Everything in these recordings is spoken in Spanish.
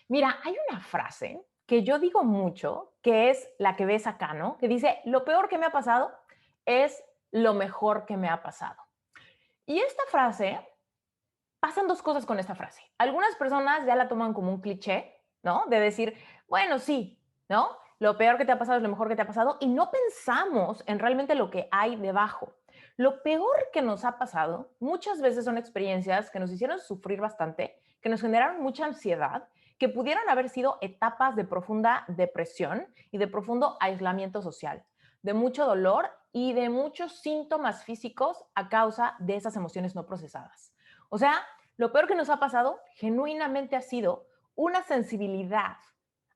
Mira, hay una frase que yo digo mucho, que es la que ves acá, ¿no? Que dice, lo peor que me ha pasado es lo mejor que me ha pasado. Y esta frase, pasan dos cosas con esta frase. Algunas personas ya la toman como un cliché, ¿no? De decir, bueno, sí, ¿no? Lo peor que te ha pasado es lo mejor que te ha pasado y no pensamos en realmente lo que hay debajo. Lo peor que nos ha pasado muchas veces son experiencias que nos hicieron sufrir bastante, que nos generaron mucha ansiedad, que pudieron haber sido etapas de profunda depresión y de profundo aislamiento social, de mucho dolor y de muchos síntomas físicos a causa de esas emociones no procesadas. O sea, lo peor que nos ha pasado genuinamente ha sido una sensibilidad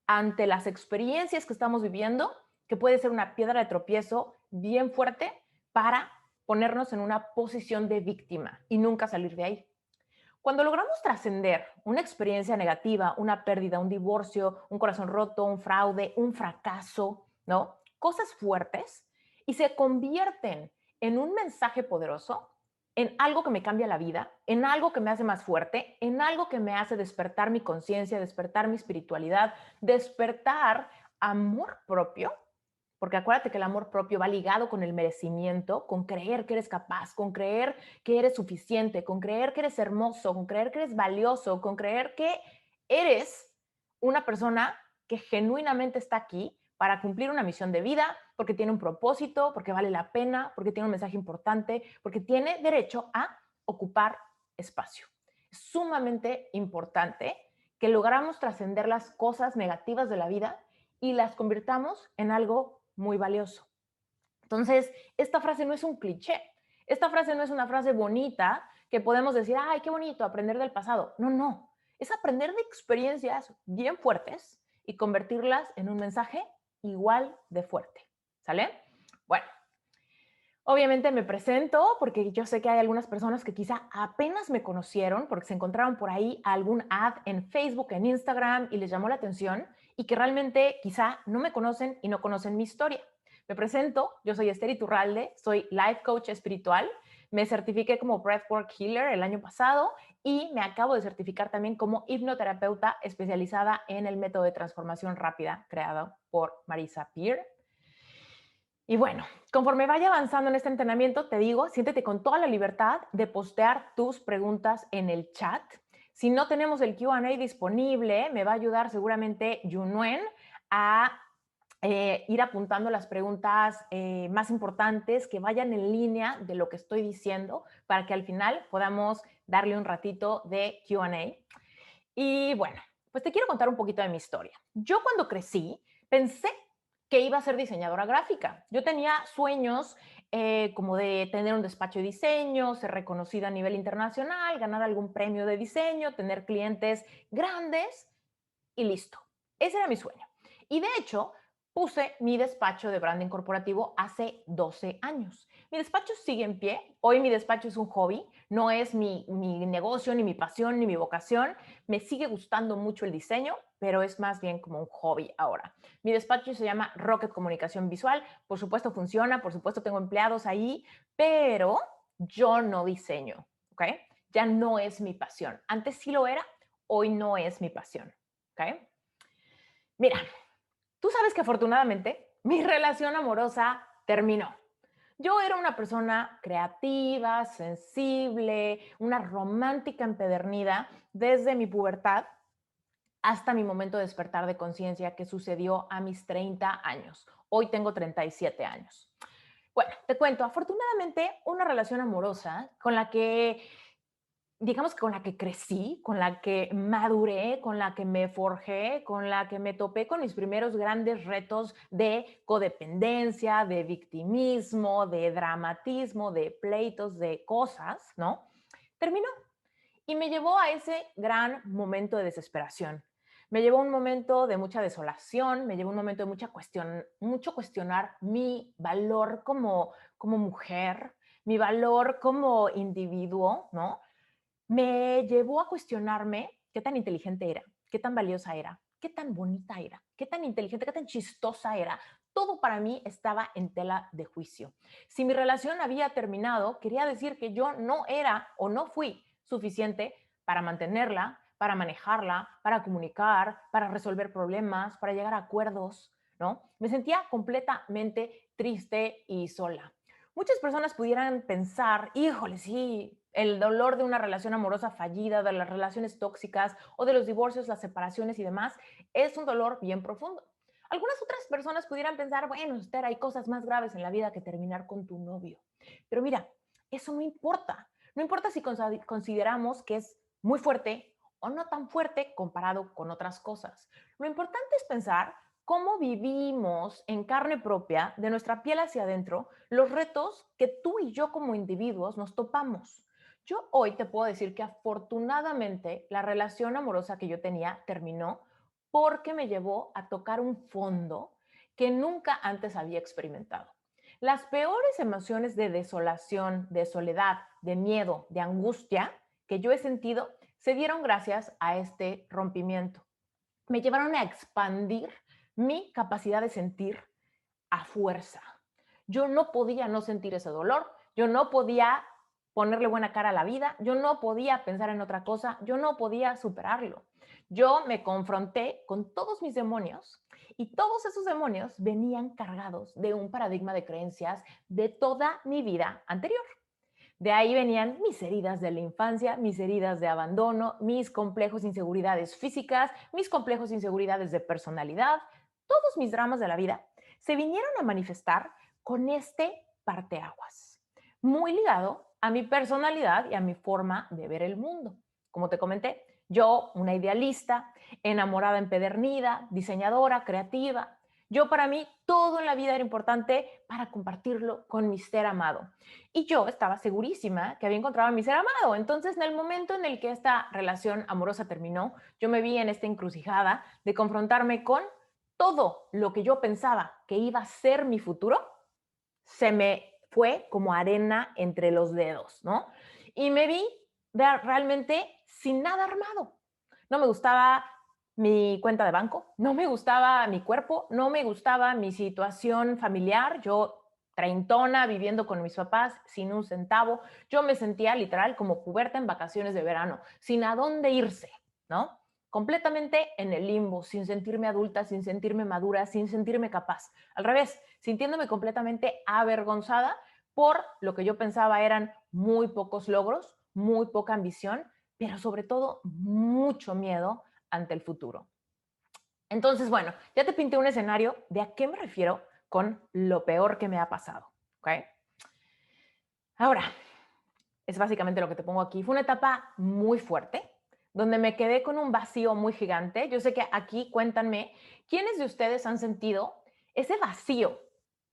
ante las experiencias que estamos viviendo, que puede ser una piedra de tropiezo bien fuerte para ponernos en una posición de víctima y nunca salir de ahí. Cuando logramos trascender una experiencia negativa, una pérdida, un divorcio, un corazón roto, un fraude, un fracaso, ¿no? Cosas fuertes y se convierten en un mensaje poderoso, en algo que me cambia la vida, en algo que me hace más fuerte, en algo que me hace despertar mi conciencia, despertar mi espiritualidad, despertar amor propio, porque acuérdate que el amor propio va ligado con el merecimiento, con creer que eres capaz, con creer que eres suficiente, con creer que eres hermoso, con creer que eres valioso, con creer que eres una persona que genuinamente está aquí para cumplir una misión de vida, porque tiene un propósito, porque vale la pena, porque tiene un mensaje importante, porque tiene derecho a ocupar espacio. Es sumamente importante que logramos trascender las cosas negativas de la vida y las convirtamos en algo muy valioso. Entonces, esta frase no es un cliché. Esta frase no es una frase bonita que podemos decir, ay, qué bonito, aprender del pasado. No, no. Es aprender de experiencias bien fuertes y convertirlas en un mensaje igual de fuerte. ¿Sale? Bueno, obviamente me presento porque yo sé que hay algunas personas que quizá apenas me conocieron porque se encontraron por ahí algún ad en Facebook, en Instagram y les llamó la atención y que realmente quizá no me conocen y no conocen mi historia. Me presento, yo soy Esther Iturralde, soy life coach espiritual, me certifiqué como Breathwork Healer el año pasado y me acabo de certificar también como hipnoterapeuta especializada en el método de transformación rápida creado por Marisa Peer. Y bueno, conforme vaya avanzando en este entrenamiento, te digo, siéntete con toda la libertad de postear tus preguntas en el chat. Si no tenemos el Q&A disponible, me va a ayudar seguramente Yunuen a ir apuntando las preguntas más importantes que vayan en línea de lo que estoy diciendo para que al final podamos darle un ratito de Q&A. Y bueno, pues te quiero contar un poquito de mi historia. Yo cuando crecí pensé que iba a ser diseñadora gráfica. Yo tenía sueños como de tener un despacho de diseño, ser reconocida a nivel internacional, ganar algún premio de diseño, tener clientes grandes y listo. Ese era mi sueño. Y de hecho, puse mi despacho de branding corporativo hace 12 años. Mi despacho sigue en pie. Hoy mi despacho es un hobby, no es mi negocio, ni mi pasión, ni mi vocación. Me sigue gustando mucho el diseño, pero es más bien como un hobby ahora. Mi despacho se llama Rocket Comunicación Visual. Por supuesto funciona, por supuesto tengo empleados ahí, pero yo no diseño, ¿ok? Ya no es mi pasión. Antes sí lo era, hoy no es mi pasión. ¿Ok? Mira, tú sabes que afortunadamente mi relación amorosa terminó. Yo era una persona creativa, sensible, una romántica empedernida desde mi pubertad hasta mi momento de despertar de conciencia que sucedió a mis 30 años. Hoy tengo 37 años. Bueno, te cuento, afortunadamente una relación amorosa con la que digamos que con la que crecí, con la que maduré, con la que me forjé, con la que me topé con mis primeros grandes retos de codependencia, de victimismo, de dramatismo, de pleitos, de cosas, ¿no? Terminó y me llevó a ese gran momento de desesperación. Me llevó a un momento de mucha desolación, me llevó a un momento de mucho cuestionar mi valor como mujer, mi valor como individuo, ¿no? Me llevó a cuestionarme qué tan inteligente era, qué tan valiosa era, qué tan bonita era, qué tan inteligente, qué tan chistosa era. Todo para mí estaba en tela de juicio. Si mi relación había terminado, quería decir que yo no era o no fui suficiente para mantenerla, para manejarla, para comunicar, para resolver problemas, para llegar a acuerdos, ¿no? Me sentía completamente triste y sola. Muchas personas pudieran pensar, híjole, sí, el dolor de una relación amorosa fallida, de las relaciones tóxicas o de los divorcios, las separaciones y demás, es un dolor bien profundo. Algunas otras personas pudieran pensar, bueno, Esther, hay cosas más graves en la vida que terminar con tu novio. Pero mira, eso no importa. No importa si consideramos que es muy fuerte o no tan fuerte comparado con otras cosas. Lo importante es pensar cómo vivimos en carne propia, de nuestra piel hacia adentro, los retos que tú y yo como individuos nos topamos. Yo hoy te puedo decir que afortunadamente la relación amorosa que yo tenía terminó porque me llevó a tocar un fondo que nunca antes había experimentado. Las peores emociones de desolación, de soledad, de miedo, de angustia que yo he sentido se dieron gracias a este rompimiento. Me llevaron a expandir mi capacidad de sentir a fuerza. Yo no podía no sentir ese dolor, yo no podía ponerle buena cara a la vida, yo no podía pensar en otra cosa, yo no podía superarlo. Yo me confronté con todos mis demonios y todos esos demonios venían cargados de un paradigma de creencias de toda mi vida anterior. De ahí venían mis heridas de la infancia, mis heridas de abandono, mis complejos inseguridades físicas, mis complejos inseguridades de personalidad, todos mis dramas de la vida se vinieron a manifestar con este parteaguas, muy ligado a mi personalidad y a mi forma de ver el mundo. Como te comenté, yo, una idealista, enamorada empedernida, diseñadora, creativa. Yo para mí todo en la vida era importante para compartirlo con mi ser amado. Y yo estaba segurísima que había encontrado a mi ser amado. Entonces, en el momento en el que esta relación amorosa terminó, yo me vi en esta encrucijada de confrontarme con todo lo que yo pensaba que iba a ser mi futuro, se me fue como arena entre los dedos, ¿no? Y me vi realmente sin nada armado. No me gustaba mi cuenta de banco, no me gustaba mi cuerpo, no me gustaba mi situación familiar. Yo treintona, viviendo con mis papás, sin un centavo. Yo me sentía literal como puberta en vacaciones de verano, sin a dónde irse, ¿no? Completamente en el limbo, sin sentirme adulta, sin sentirme madura, sin sentirme capaz. Al revés, sintiéndome completamente avergonzada por lo que yo pensaba eran muy pocos logros, muy poca ambición, pero sobre todo mucho miedo ante el futuro. Entonces, bueno, ya te pinté un escenario de a qué me refiero con lo peor que me ha pasado. ¿Ok? Ahora, es básicamente lo que te pongo aquí. Fue una etapa muy fuerte, donde me quedé con un vacío muy gigante. Yo sé que aquí cuéntanme, ¿quiénes de ustedes han sentido ese vacío?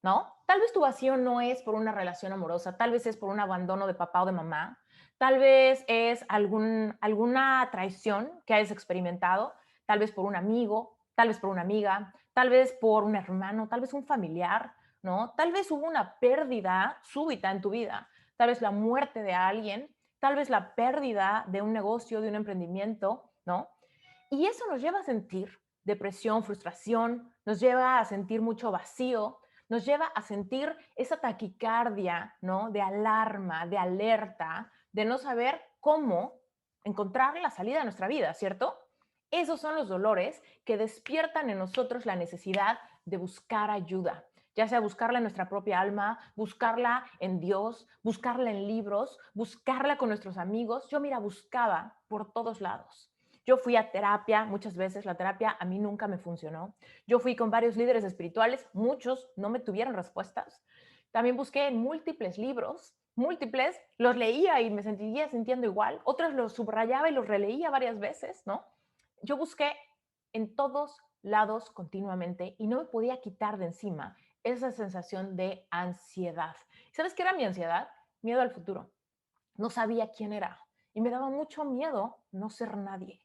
¿No? Tal vez tu vacío no es por una relación amorosa, tal vez es por un abandono de papá o de mamá, tal vez es alguna traición que hayas experimentado, tal vez por un amigo, tal vez por una amiga, tal vez por un hermano, tal vez un familiar, ¿no? Tal vez hubo una pérdida súbita en tu vida, tal vez la muerte de alguien, tal vez la pérdida de un negocio, de un emprendimiento, ¿no? Y eso nos lleva a sentir depresión, frustración, nos lleva a sentir mucho vacío, nos lleva a sentir esa taquicardia, ¿no? De alarma, de alerta, de no saber cómo encontrar la salida de nuestra vida, ¿cierto? Esos son los dolores que despiertan en nosotros la necesidad de buscar ayuda, ya sea buscarla en nuestra propia alma, buscarla en Dios, buscarla en libros, buscarla con nuestros amigos. Yo, mira, buscaba por todos lados. Yo fui a terapia muchas veces, la terapia a mí nunca me funcionó. Yo fui con varios líderes espirituales, muchos no me tuvieron respuestas. También busqué en múltiples libros, múltiples, los leía y me sentía sintiendo igual, otros los subrayaba y los releía varias veces, ¿no? Yo busqué en todos lados continuamente y no me podía quitar de encima esa sensación de ansiedad. ¿Sabes qué era mi ansiedad? Miedo al futuro. No sabía quién era y me daba mucho miedo no ser nadie.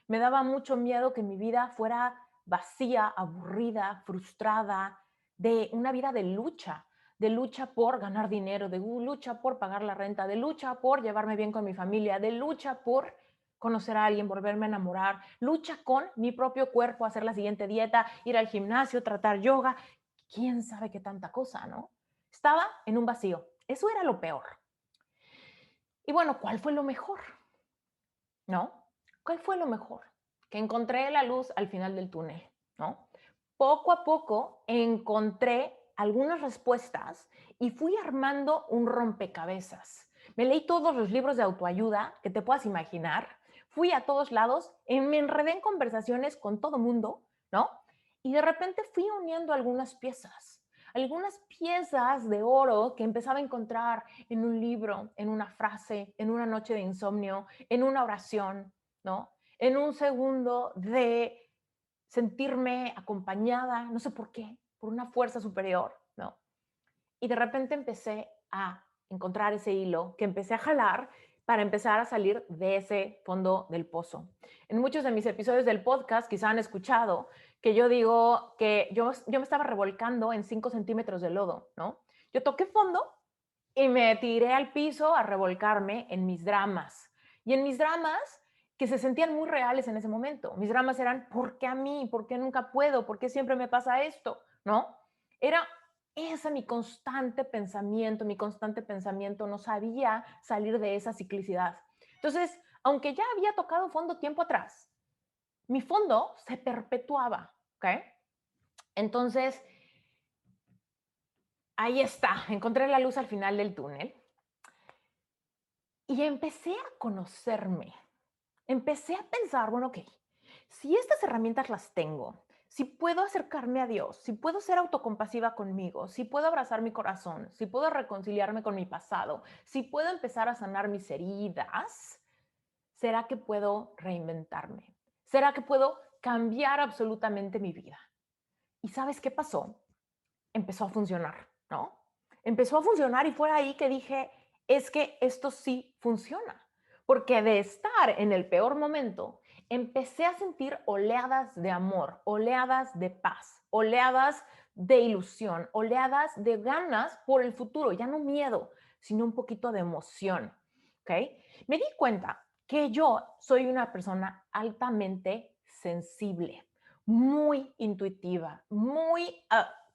Me daba mucho miedo que mi vida fuera vacía, aburrida, frustrada, de una vida de lucha por ganar dinero, de lucha por pagar la renta, de lucha por llevarme bien con mi familia, de lucha por conocer a alguien, volverme a enamorar, lucha con mi propio cuerpo, hacer la siguiente dieta, ir al gimnasio, tratar yoga, quién sabe qué tanta cosa, ¿no? Estaba en un vacío. Eso era lo peor. Y bueno, ¿cuál fue lo mejor? ¿No? ¿Cuál fue lo mejor? Que encontré la luz al final del túnel, ¿no? Poco a poco encontré algunas respuestas y fui armando un rompecabezas. Me leí todos los libros de autoayuda que te puedas imaginar. Fui a todos lados, me enredé en conversaciones con todo mundo, ¿no? Y de repente fui uniendo algunas piezas de oro que empezaba a encontrar en un libro, en una frase, en una noche de insomnio, en una oración, ¿no? En un segundo de sentirme acompañada, no sé por qué, por una fuerza superior, ¿no? Y de repente empecé a encontrar ese hilo que empecé a jalar para empezar a salir de ese fondo del pozo. En muchos de mis episodios del podcast quizá han escuchado que yo digo que yo me estaba revolcando en 5 centímetros de lodo, ¿no? Yo toqué fondo y me tiré al piso a revolcarme en mis dramas. Y en mis dramas que se sentían muy reales en ese momento. Mis dramas eran, ¿por qué a mí? ¿Por qué nunca puedo? ¿Por qué siempre me pasa esto? ¿No? Era ese mi constante pensamiento, no sabía salir de esa ciclicidad. Entonces, aunque ya había tocado fondo tiempo atrás, mi fondo se perpetuaba, ¿ok? Entonces, ahí está, encontré la luz al final del túnel y empecé a conocerme. Empecé a pensar, bueno, ok, si estas herramientas las tengo, si puedo acercarme a Dios, si puedo ser autocompasiva conmigo, si puedo abrazar mi corazón, si puedo reconciliarme con mi pasado, si puedo empezar a sanar mis heridas, ¿será que puedo reinventarme? ¿Será que puedo cambiar absolutamente mi vida? ¿Y sabes qué pasó? Empezó a funcionar, ¿no? Empezó a funcionar y fue ahí que dije, es que esto sí funciona. Porque de estar en el peor momento, empecé a sentir oleadas de amor, oleadas de paz, oleadas de ilusión, oleadas de ganas por el futuro, ya no miedo, sino un poquito de emoción, ¿ok? Me di cuenta que yo soy una persona altamente sensible, muy intuitiva,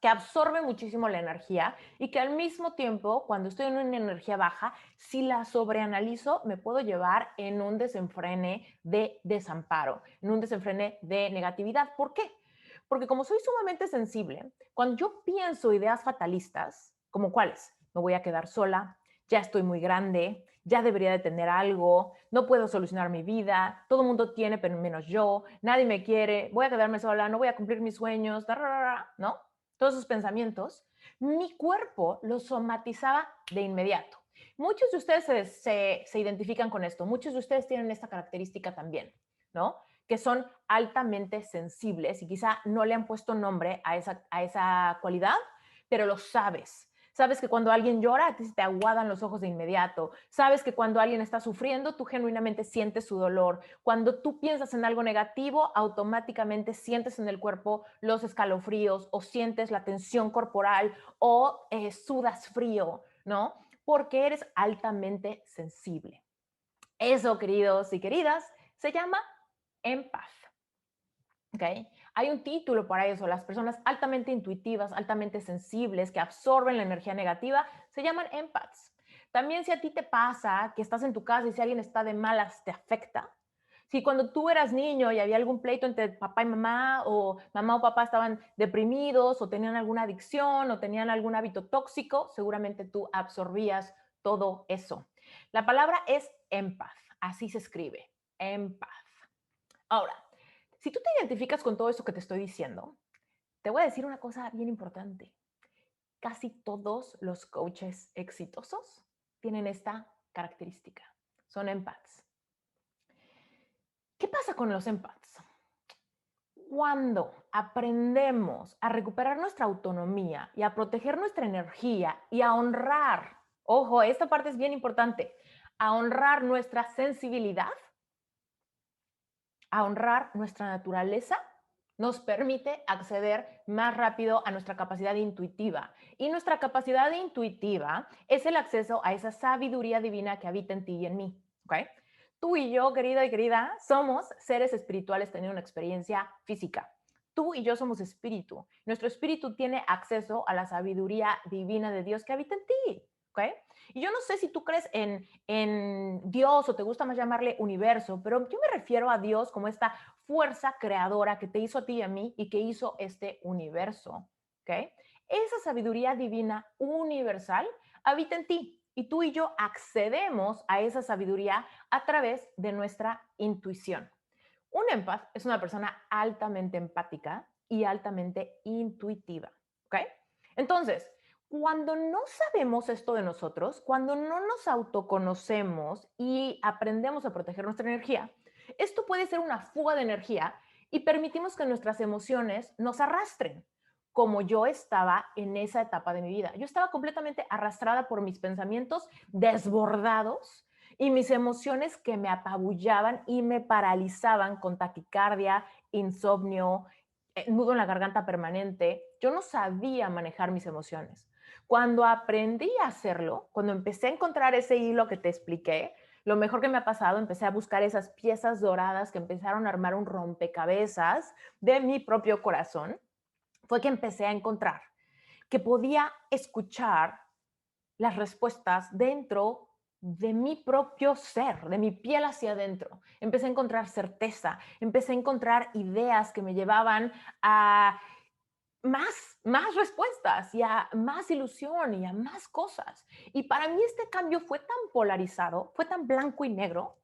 que absorbe muchísimo la energía y que al mismo tiempo, cuando estoy en una energía baja, si la sobreanalizo, me puedo llevar en un desenfrene de desamparo, en un desenfrene de negatividad. ¿Por qué? Porque como soy sumamente sensible, cuando yo pienso ideas fatalistas, como cuáles, me voy a quedar sola, ya estoy muy grande, ya debería de tener algo, no puedo solucionar mi vida, todo el mundo tiene pero menos yo, nadie me quiere, voy a quedarme sola, no voy a cumplir mis sueños, ¿no? Todos esos pensamientos, mi cuerpo los somatizaba de inmediato. Muchos de ustedes se identifican con esto, muchos de ustedes tienen esta característica también, ¿no? Que son altamente sensibles y quizá no le han puesto nombre a esa cualidad, pero lo sabes. Sabes que cuando alguien llora, a ti se te aguadan los ojos de inmediato. Sabes que cuando alguien está sufriendo, tú genuinamente sientes su dolor. Cuando tú piensas en algo negativo, automáticamente sientes en el cuerpo los escalofríos o sientes la tensión corporal o sudas frío, ¿no? Porque eres altamente sensible. Eso, queridos y queridas, se llama empath. ¿Okay? Hay un título para eso. Las personas altamente intuitivas, altamente sensibles, que absorben la energía negativa, se llaman empaths. También si a ti te pasa que estás en tu casa y si alguien está de malas, te afecta. Si cuando tú eras niño y había algún pleito entre papá y mamá o papá estaban deprimidos o tenían alguna adicción o tenían algún hábito tóxico, seguramente tú absorbías todo eso. La palabra es empath, así se escribe, empath. Ahora, si tú te identificas con todo esto que te estoy diciendo, te voy a decir una cosa bien importante. Casi todos los coaches exitosos tienen esta característica. Son empaths. ¿Qué pasa con los empaths? Cuando aprendemos a recuperar nuestra autonomía y a proteger nuestra energía y a honrar, ojo, esta parte es bien importante, a honrar nuestra sensibilidad, a honrar nuestra naturaleza, nos permite acceder más rápido a nuestra capacidad intuitiva. Y nuestra capacidad intuitiva es el acceso a esa sabiduría divina que habita en ti y en mí. ¿Okay? Tú y yo, querida y querida, somos seres espirituales teniendo una experiencia física. Tú y yo somos espíritu. Nuestro espíritu tiene acceso a la sabiduría divina de Dios que habita en ti. ¿ok? Y yo no sé si tú crees en Dios o te gusta más llamarle universo, pero yo me refiero a Dios como esta fuerza creadora que te hizo a ti y a mí y que hizo este universo, ¿ok? Esa sabiduría divina universal habita en ti y tú y yo accedemos a esa sabiduría a través de nuestra intuición. Un empath es una persona altamente empática y altamente intuitiva, ¿ok? Entonces, cuando no sabemos esto de nosotros, cuando no nos autoconocemos y aprendemos a proteger nuestra energía, esto puede ser una fuga de energía y permitimos que nuestras emociones nos arrastren, como yo estaba en esa etapa de mi vida. Yo estaba completamente arrastrada por mis pensamientos desbordados y mis emociones que me apabullaban y me paralizaban con taquicardia, insomnio, nudo en la garganta permanente. Yo no sabía manejar mis emociones. Cuando aprendí a hacerlo, cuando empecé a encontrar ese hilo que te expliqué, lo mejor que me ha pasado, empecé a buscar esas piezas doradas que empezaron a armar un rompecabezas de mi propio corazón, fue que empecé a encontrar que podía escuchar las respuestas dentro de mi propio ser, de mi piel hacia adentro. Empecé a encontrar certeza, empecé a encontrar ideas que me llevaban a más respuestas y a más ilusión y a más cosas. Y para mí este cambio fue tan polarizado, fue tan blanco y negro,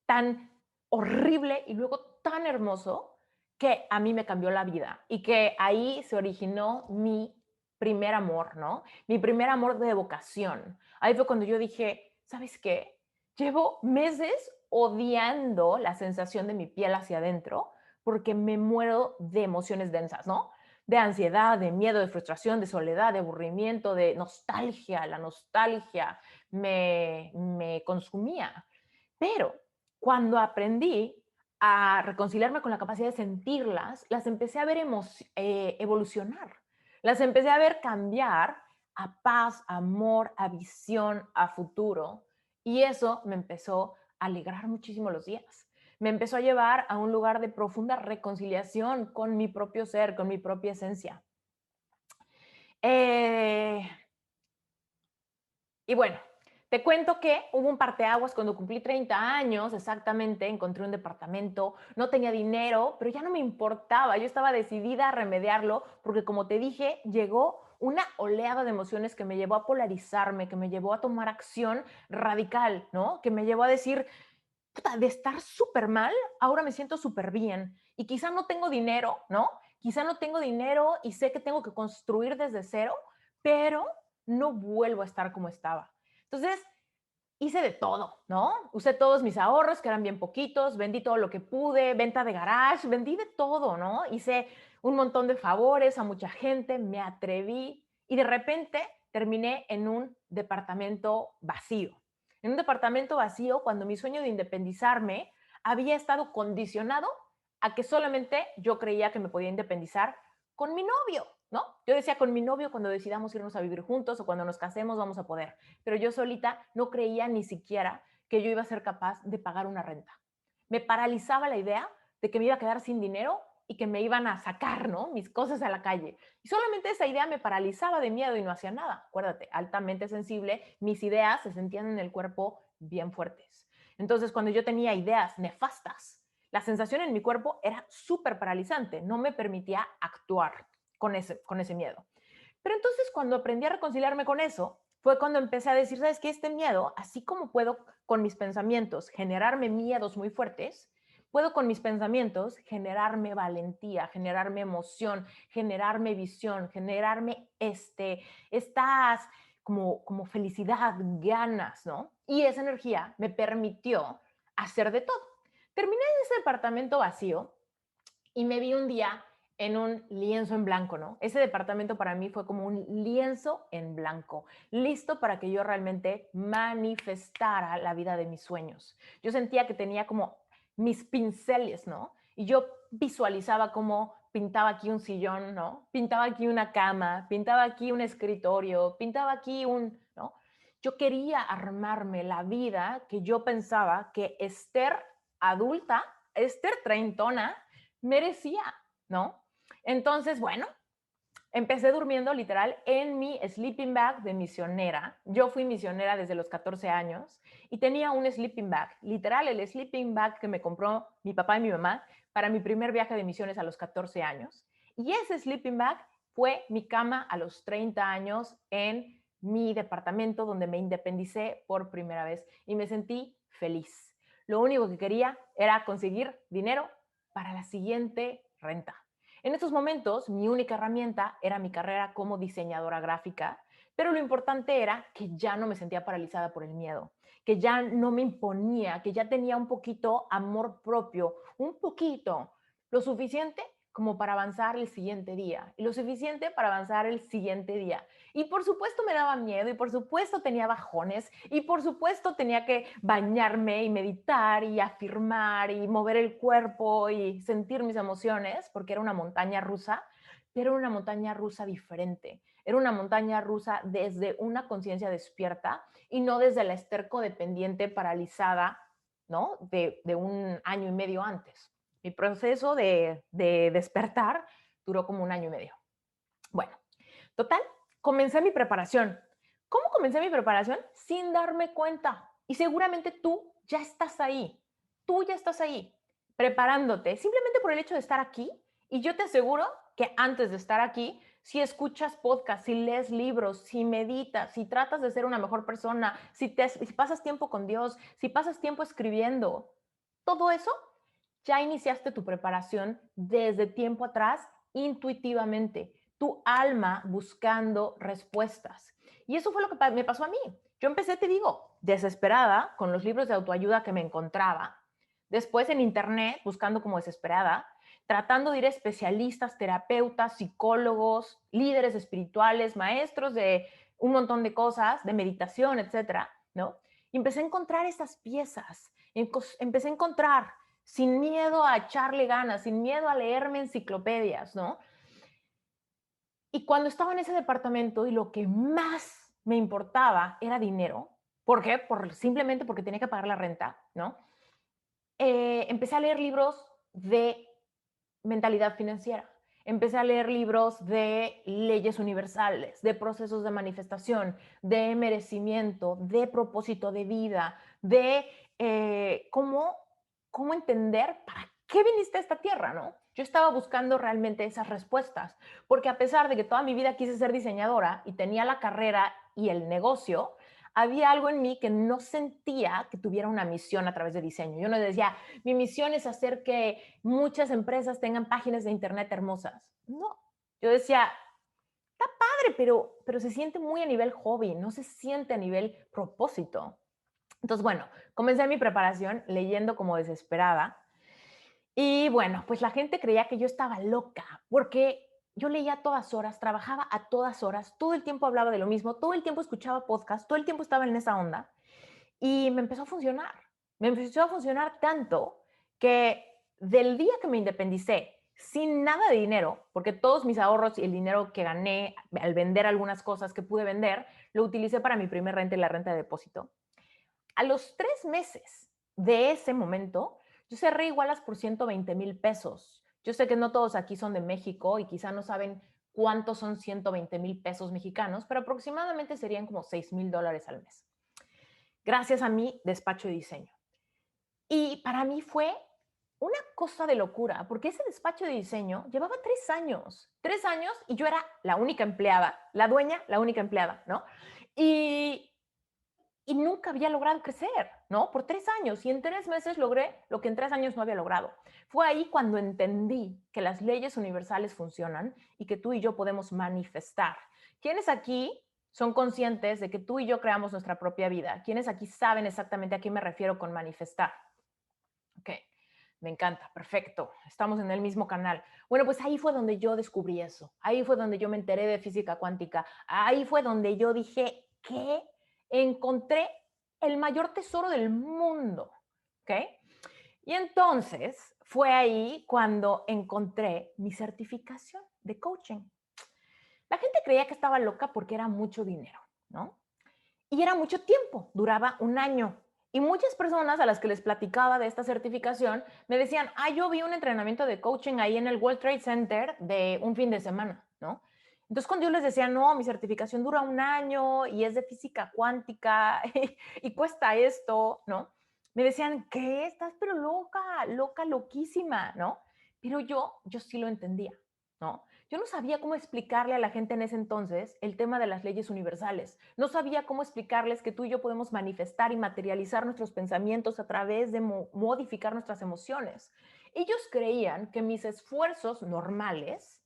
tan horrible y luego tan hermoso que a mí me cambió la vida y que ahí se originó mi primer amor, ¿no? Mi primer amor de vocación. Ahí fue cuando yo dije, ¿sabes qué? Llevo meses odiando la sensación de mi piel hacia adentro porque me muero de emociones densas, ¿no? De ansiedad, de miedo, de frustración, de soledad, de aburrimiento, de nostalgia. La nostalgia me consumía. Pero cuando aprendí a reconciliarme con la capacidad de sentirlas, las empecé a ver evolucionar, las empecé a ver cambiar a paz, a amor, a visión, a futuro. Y eso me empezó a alegrar muchísimo los días. Me empezó a llevar a un lugar de profunda reconciliación con mi propio ser, con mi propia esencia. Eh, y bueno, te cuento que hubo un parteaguas cuando cumplí 30 años, exactamente, encontré un departamento, no tenía dinero, pero ya no me importaba, yo estaba decidida a remediarlo porque como te dije, llegó una oleada de emociones que me llevó a polarizarme, que me llevó a tomar acción radical, ¿no? Que me llevó a decir, puta, de estar súper mal, ahora me siento súper bien. Y quizá no tengo dinero, ¿no? Quizá no tengo dinero y sé que tengo que construir desde cero, pero no vuelvo a estar como estaba. Entonces, hice de todo, ¿no? Usé todos mis ahorros, que eran bien poquitos, vendí todo lo que pude, venta de garage, vendí de todo, ¿no? Hice un montón de favores a mucha gente, me atreví y de repente terminé en un departamento vacío. En un departamento vacío cuando mi sueño de independizarme había estado condicionado a que solamente yo creía que me podía independizar con mi novio, ¿no? Yo decía, con mi novio cuando decidamos irnos a vivir juntos o cuando nos casemos vamos a poder, pero yo solita no creía ni siquiera que yo iba a ser capaz de pagar una renta. Me paralizaba la idea de que me iba a quedar sin dinero y que me iban a sacar, ¿no? Mis cosas a la calle. Y solamente esa idea me paralizaba de miedo y no hacía nada. Acuérdate, altamente sensible, mis ideas se sentían en el cuerpo bien fuertes. Entonces, cuando yo tenía ideas nefastas, la sensación en mi cuerpo era súper paralizante, no me permitía actuar con ese miedo. Pero entonces cuando aprendí a reconciliarme con eso, fue cuando empecé a decir, ¿sabes qué? Este miedo, así como puedo con mis pensamientos generarme miedos muy fuertes, puedo con mis pensamientos generarme valentía, generarme emoción, generarme visión, generarme estas como felicidad, ganas, ¿no? Y esa energía me permitió hacer de todo. Terminé en ese departamento vacío y me vi un día en un lienzo en blanco, ¿no? Ese departamento para mí fue como un lienzo en blanco, listo para que yo realmente manifestara la vida de mis sueños. Yo sentía que tenía como mis pinceles, ¿no? Y yo visualizaba cómo pintaba aquí un sillón, ¿no? Pintaba aquí una cama, pintaba aquí un escritorio, pintaba aquí ¿no? Yo quería armarme la vida que yo pensaba que Esther adulta, Esther treintona, merecía, ¿no? Entonces, bueno, Empecé durmiendo literal en mi sleeping bag de misionera. Yo fui misionera desde los 14 años y tenía un sleeping bag, literal el sleeping bag que me compró mi papá y mi mamá para mi primer viaje de misiones a los 14 años. Y ese sleeping bag fue mi cama a los 30 años en mi departamento donde me independicé por primera vez y me sentí feliz. Lo único que quería era conseguir dinero para la siguiente renta. En estos momentos, mi única herramienta era mi carrera como diseñadora gráfica, pero lo importante era que ya no me sentía paralizada por el miedo, que ya no me imponía, que ya tenía un poquito amor propio, un poquito, lo suficiente como para avanzar el siguiente día y lo suficiente para avanzar el siguiente día. Y por supuesto me daba miedo y por supuesto tenía bajones y por supuesto tenía que bañarme y meditar y afirmar y mover el cuerpo y sentir mis emociones porque era una montaña rusa, pero era una montaña rusa diferente. Era una montaña rusa desde una conciencia despierta y no desde la esterco dependiente paralizada, ¿no? De un año y medio antes. Mi proceso de despertar duró como un año y medio. Bueno, total, comencé mi preparación. ¿Cómo comencé mi preparación? Sin darme cuenta. Y seguramente tú ya estás ahí. Tú ya estás ahí, preparándote, simplemente por el hecho de estar aquí. Y yo te aseguro que antes de estar aquí, si escuchas podcasts, si lees libros, si meditas, si tratas de ser una mejor persona, si pasas tiempo con Dios, si pasas tiempo escribiendo, todo eso ya iniciaste tu preparación desde tiempo atrás intuitivamente, tu alma buscando respuestas. Y eso fue lo que me pasó a mí. Yo empecé, te digo, desesperada con los libros de autoayuda que me encontraba. Después en internet, buscando como desesperada, tratando de ir a especialistas, terapeutas, psicólogos, líderes espirituales, maestros de un montón de cosas, de meditación, etcétera, ¿no? Y empecé a encontrar estas piezas. Empecé a encontrar sin miedo a echarle ganas, sin miedo a leerme enciclopedias, ¿no? Y cuando estaba en ese departamento y lo que más me importaba era dinero, ¿por qué? Simplemente porque tenía que pagar la renta, ¿no? Empecé a leer libros de mentalidad financiera. Empecé a leer libros de leyes universales, de procesos de manifestación, de merecimiento, de propósito de vida, de cómo entender para qué viniste a esta tierra, ¿no? Yo estaba buscando realmente esas respuestas, porque a pesar de que toda mi vida quise ser diseñadora y tenía la carrera y el negocio, había algo en mí que no sentía que tuviera una misión a través de diseño. Yo no decía, mi misión es hacer que muchas empresas tengan páginas de internet hermosas. No, yo decía, está padre, pero se siente muy a nivel hobby, no se siente a nivel propósito. Entonces, bueno, comencé mi preparación leyendo como desesperada. Y bueno, pues la gente creía que yo estaba loca, porque yo leía a todas horas, trabajaba a todas horas, todo el tiempo hablaba de lo mismo, todo el tiempo escuchaba podcast, todo el tiempo estaba en esa onda. Y me empezó a funcionar. Me empezó a funcionar tanto que del día que me independicé, sin nada de dinero, porque todos mis ahorros y el dinero que gané al vender algunas cosas que pude vender, lo utilicé para mi primer renta y la renta de depósito. A los 3 meses de ese momento, yo cerré igualas por 120,000 pesos. Yo sé que no todos aquí son de México y quizá no saben cuántos son 120,000 pesos mexicanos, pero aproximadamente serían como $6,000 al mes gracias a mi despacho de diseño. Y para mí fue una cosa de locura, porque ese despacho de diseño llevaba 3 años, 3 años y yo era la única empleada, la dueña, la única empleada, ¿no? Y, y nunca había logrado crecer, ¿no? Por 3 años y en 3 meses logré lo que en 3 años no había logrado. Fue ahí cuando entendí que las leyes universales funcionan y que tú y yo podemos manifestar. ¿Quiénes aquí son conscientes de que tú y yo creamos nuestra propia vida? ¿Quiénes aquí saben exactamente a qué me refiero con manifestar? Ok, me encanta, perfecto, estamos en el mismo canal. Bueno, pues ahí fue donde yo descubrí eso, ahí fue donde yo me enteré de física cuántica, ahí fue donde yo dije que encontré el mayor tesoro del mundo, ¿ok? Y entonces fue ahí cuando encontré mi certificación de coaching. La gente creía que estaba loca porque era mucho dinero, ¿no? Y era mucho tiempo, duraba un año. Y muchas personas a las que les platicaba de esta certificación me decían, yo vi un entrenamiento de coaching ahí en el World Trade Center de un fin de semana, ¿no? Entonces, cuando yo les decía, no, mi certificación dura un año y es de física cuántica y cuesta esto, ¿no? Me decían, ¿qué? Estás pero loca, loca, loquísima, ¿no? Pero yo sí lo entendía, ¿no? Yo no sabía cómo explicarle a la gente en ese entonces el tema de las leyes universales. No sabía cómo explicarles que tú y yo podemos manifestar y materializar nuestros pensamientos a través de modificar nuestras emociones. Ellos creían que mis esfuerzos normales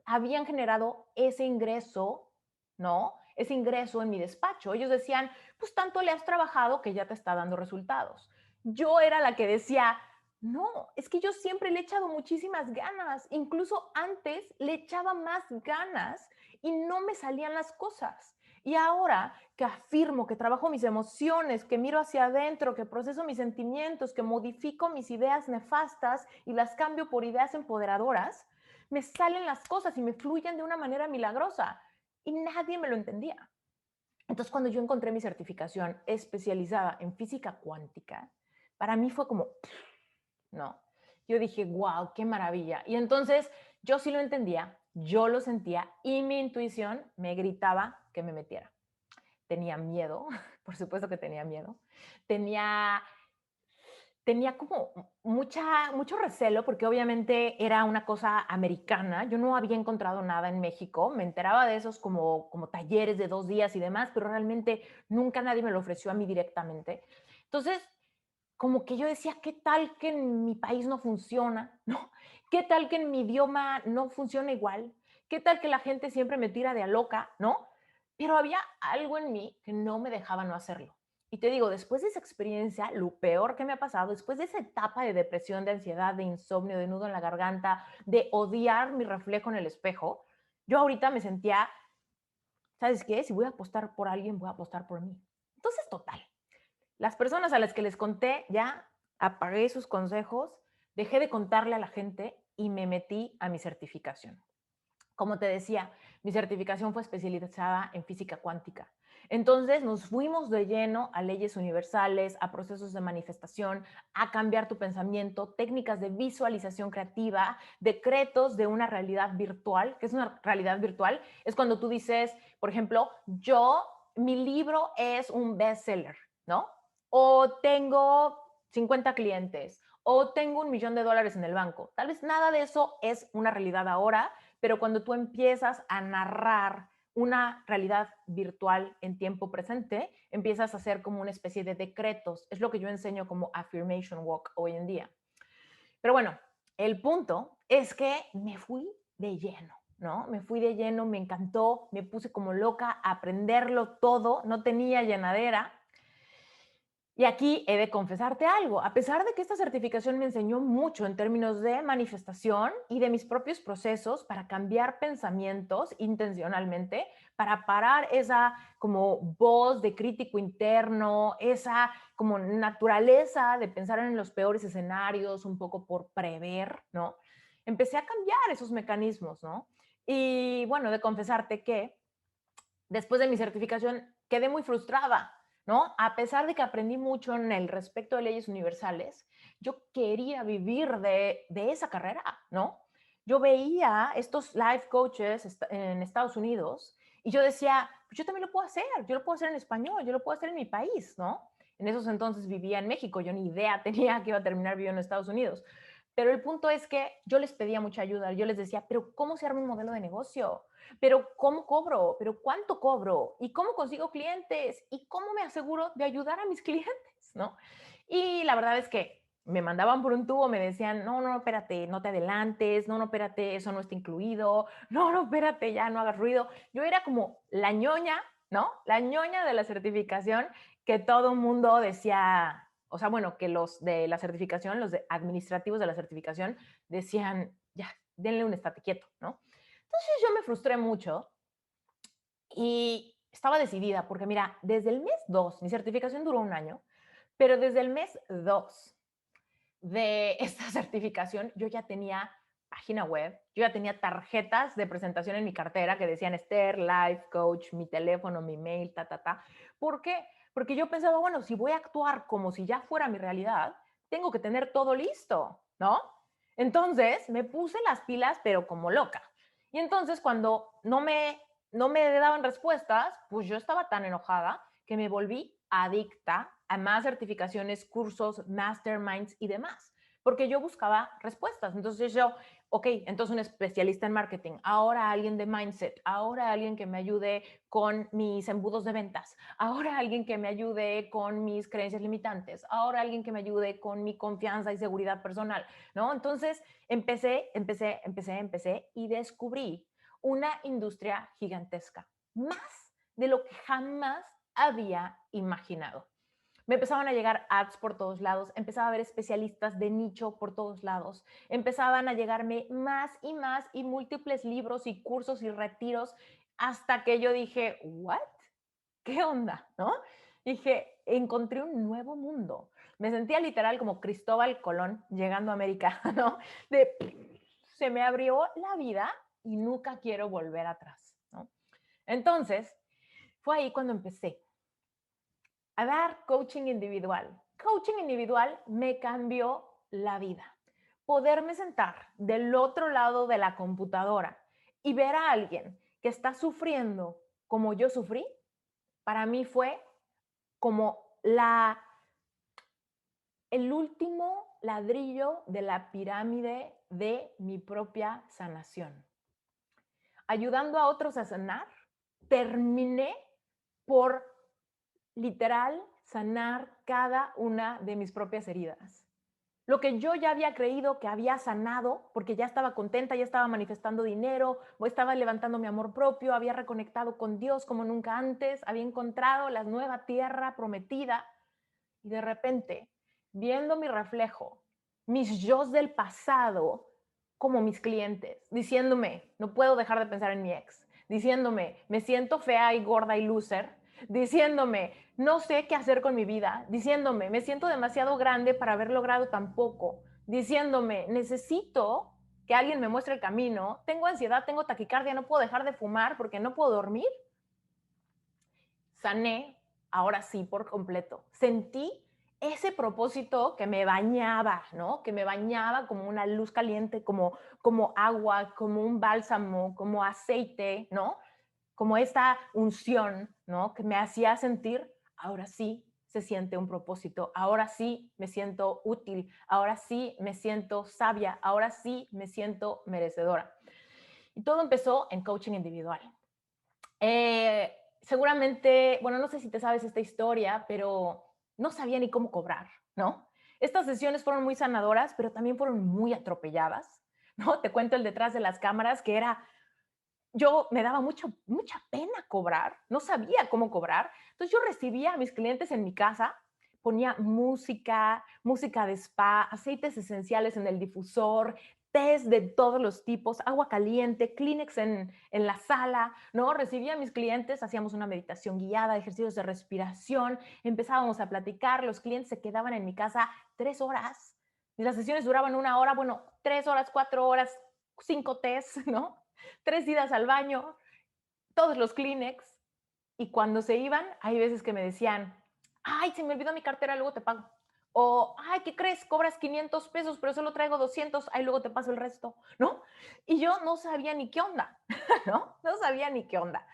habían generado ese ingreso, ¿no? Ese ingreso en mi despacho. Ellos decían, pues tanto le has trabajado que ya te está dando resultados. Yo era la que decía, no, es que yo siempre le he echado muchísimas ganas, incluso antes le echaba más ganas y no me salían las cosas. Y ahora que afirmo, que trabajo mis emociones, que miro hacia adentro, que proceso mis sentimientos, que modifico mis ideas nefastas y las cambio por ideas empoderadoras, me salen las cosas y me fluyen de una manera milagrosa. Y nadie me lo entendía. Entonces, cuando yo encontré mi certificación especializada en física cuántica, para mí fue como, no. Yo dije, wow, qué maravilla. Y entonces yo sí lo entendía, yo lo sentía y mi intuición me gritaba que me metiera. Tenía miedo, por supuesto que tenía miedo. Tenía tenía como mucho recelo porque obviamente era una cosa americana. Yo no había encontrado nada en México. Me enteraba de esos como talleres de 2 días y demás, pero realmente nunca nadie me lo ofreció a mí directamente. Entonces, como que yo decía, ¿qué tal que en mi país no funciona? ¿No? ¿Qué tal que en mi idioma no funciona igual? ¿Qué tal que la gente siempre me tira de a loca? ¿No? Pero había algo en mí que no me dejaba no hacerlo. Y te digo, después de esa experiencia, lo peor que me ha pasado, después de esa etapa de depresión, de ansiedad, de insomnio, de nudo en la garganta, de odiar mi reflejo en el espejo, yo ahorita me sentía, ¿sabes qué? Si voy a apostar por alguien, voy a apostar por mí. Entonces, total, las personas a las que les conté ya apagué sus consejos, dejé de contarle a la gente y me metí a mi certificación. Como te decía, mi certificación fue especializada en física cuántica. Entonces nos fuimos de lleno a leyes universales, a procesos de manifestación, a cambiar tu pensamiento, técnicas de visualización creativa, decretos de una realidad virtual. ¿Qué es una realidad virtual? Es cuando tú dices, por ejemplo, mi libro es un bestseller, ¿no? O tengo 50 clientes, o tengo $1,000,000 en el banco. Tal vez nada de eso es una realidad ahora, pero cuando tú empiezas a narrar una realidad virtual en tiempo presente, empiezas a hacer como una especie de decretos. Es lo que yo enseño como affirmation walk hoy en día. Pero bueno, el punto es que me fui de lleno, ¿no? Me fui de lleno, me encantó, me puse como loca a aprenderlo todo, no tenía llenadera. Y aquí he de confesarte algo, a pesar de que esta certificación me enseñó mucho en términos de manifestación y de mis propios procesos para cambiar pensamientos intencionalmente, para parar esa como voz de crítico interno, esa como naturaleza de pensar en los peores escenarios, un poco por prever, ¿no? Empecé a cambiar esos mecanismos, ¿no? Y bueno, de confesarte que después de mi certificación quedé muy frustrada, ¿no? A pesar de que aprendí mucho en el respecto de leyes universales, yo quería vivir de esa carrera, ¿no? Yo veía estos life coaches en Estados Unidos y yo decía, pues yo también lo puedo hacer, yo lo puedo hacer en español, yo lo puedo hacer en mi país, ¿no? En esos entonces vivía en México, yo ni idea tenía que iba a terminar viviendo en Estados Unidos. Pero el punto es que yo les pedía mucha ayuda, yo les decía, pero ¿cómo se arma un modelo de negocio? Pero ¿cómo cobro? ¿Pero cuánto cobro? ¿Y cómo consigo clientes? ¿Y cómo me aseguro de ayudar a mis clientes? ¿No? Y la verdad es que me mandaban por un tubo, me decían, no, no, espérate, no te adelantes, no, no, espérate, eso no está incluido, no, no, espérate, ya no hagas ruido. Yo era como la ñoña, ¿no? La ñoña de la certificación que todo mundo decía, o sea, bueno, que los de la certificación, los de administrativos de la certificación decían, ya, denle un estate quieto, ¿no? Entonces yo me frustré mucho y estaba decidida, porque mira, desde el mes 2, mi certificación duró un año, pero desde el mes 2 de esta certificación yo ya tenía página web, yo ya tenía tarjetas de presentación en mi cartera que decían Esther, Life Coach, mi teléfono, mi mail, ta, ta, ta. ¿Por qué? Porque yo pensaba, bueno, si voy a actuar como si ya fuera mi realidad, tengo que tener todo listo, ¿no? Entonces me puse las pilas, pero como loca. Y entonces cuando no me daban respuestas, pues yo estaba tan enojada que me volví adicta a más certificaciones, cursos, masterminds y demás, porque yo buscaba respuestas. Entonces yo, ok, entonces un especialista en marketing, ahora alguien de mindset, ahora alguien que me ayude con mis embudos de ventas, ahora alguien que me ayude con mis creencias limitantes, ahora alguien que me ayude con mi confianza y seguridad personal, ¿no? Entonces empecé y descubrí una industria gigantesca, más de lo que jamás había imaginado. Me empezaban a llegar ads por todos lados, empezaba a ver especialistas de nicho por todos lados, empezaban a llegarme más y más y múltiples libros y cursos y retiros hasta que yo dije, ¿what? ¿Qué onda? ¿No? Dije, encontré un nuevo mundo. Me sentía literal como Cristóbal Colón llegando a América, ¿no? De, se me abrió la vida y nunca quiero volver atrás, ¿no? Entonces, fue ahí cuando empecé a dar coaching individual. Coaching individual me cambió la vida. Poderme sentar del otro lado de la computadora y ver a alguien que está sufriendo como yo sufrí, para mí fue como el último ladrillo de la pirámide de mi propia sanación. Ayudando a otros a sanar, terminé por literal sanar cada una de mis propias heridas. Lo que yo ya había creído que había sanado, porque ya estaba contenta, ya estaba manifestando dinero, o estaba levantando mi amor propio, había reconectado con Dios como nunca antes, había encontrado la nueva tierra prometida, y de repente, viendo mi reflejo, mis yos del pasado como mis clientes, diciéndome, no puedo dejar de pensar en mi ex, diciéndome, me siento fea y gorda y loser, diciéndome, no sé qué hacer con mi vida, diciéndome, me siento demasiado grande para haber logrado tan poco, diciéndome, necesito que alguien me muestre el camino, tengo ansiedad, tengo taquicardia, no puedo dejar de fumar porque no puedo dormir. Sané, ahora sí, por completo. Sentí ese propósito que me bañaba, ¿no? Que me bañaba como una luz caliente, como agua, como un bálsamo, como aceite, ¿no? Como esta unción, ¿no? Que me hacía sentir, ahora sí se siente un propósito, ahora sí me siento útil, ahora sí me siento sabia, ahora sí me siento merecedora. Y todo empezó en coaching individual. Seguramente, bueno, no sé si te sabes esta historia, pero no sabía ni cómo cobrar, ¿no? Estas sesiones fueron muy sanadoras, pero también fueron muy atropelladas, ¿no? Te cuento el detrás de las cámaras, que era, yo me daba mucha pena cobrar, no sabía cómo cobrar. Entonces yo recibía a mis clientes en mi casa, ponía música de spa, aceites esenciales en el difusor, tés de todos los tipos, agua caliente, Kleenex en la sala, ¿no? Recibía a mis clientes, hacíamos una meditación guiada, ejercicios de respiración, empezábamos a platicar, los clientes se quedaban en mi casa 3 horas y las sesiones duraban 1 hora, bueno, 3 horas, 4 horas, 5 tés, ¿no? 3 idas al baño, todos los Kleenex. Y cuando se iban, hay veces que me decían, ay, se me olvidó mi cartera, luego te pago. O, ay, ¿qué crees? Cobras 500 pesos, pero solo traigo 200, ahí luego te paso el resto, ¿no? Y yo no sabía ni qué onda, ¿no? No sabía ni qué onda.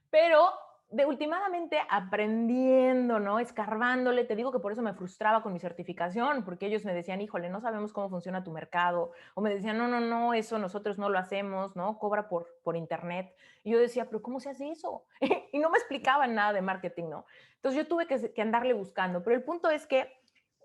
Pero de últimamente aprendiendo, ¿no? Escarbándole, te digo que por eso me frustraba con mi certificación, porque ellos me decían, híjole, no sabemos cómo funciona tu mercado, o me decían, no, no, no, eso nosotros no lo hacemos, ¿no? Cobra por internet. Y yo decía, pero ¿cómo se hace eso? Y no me explicaban nada de marketing, ¿no? Entonces yo tuve que andarle buscando, pero el punto es que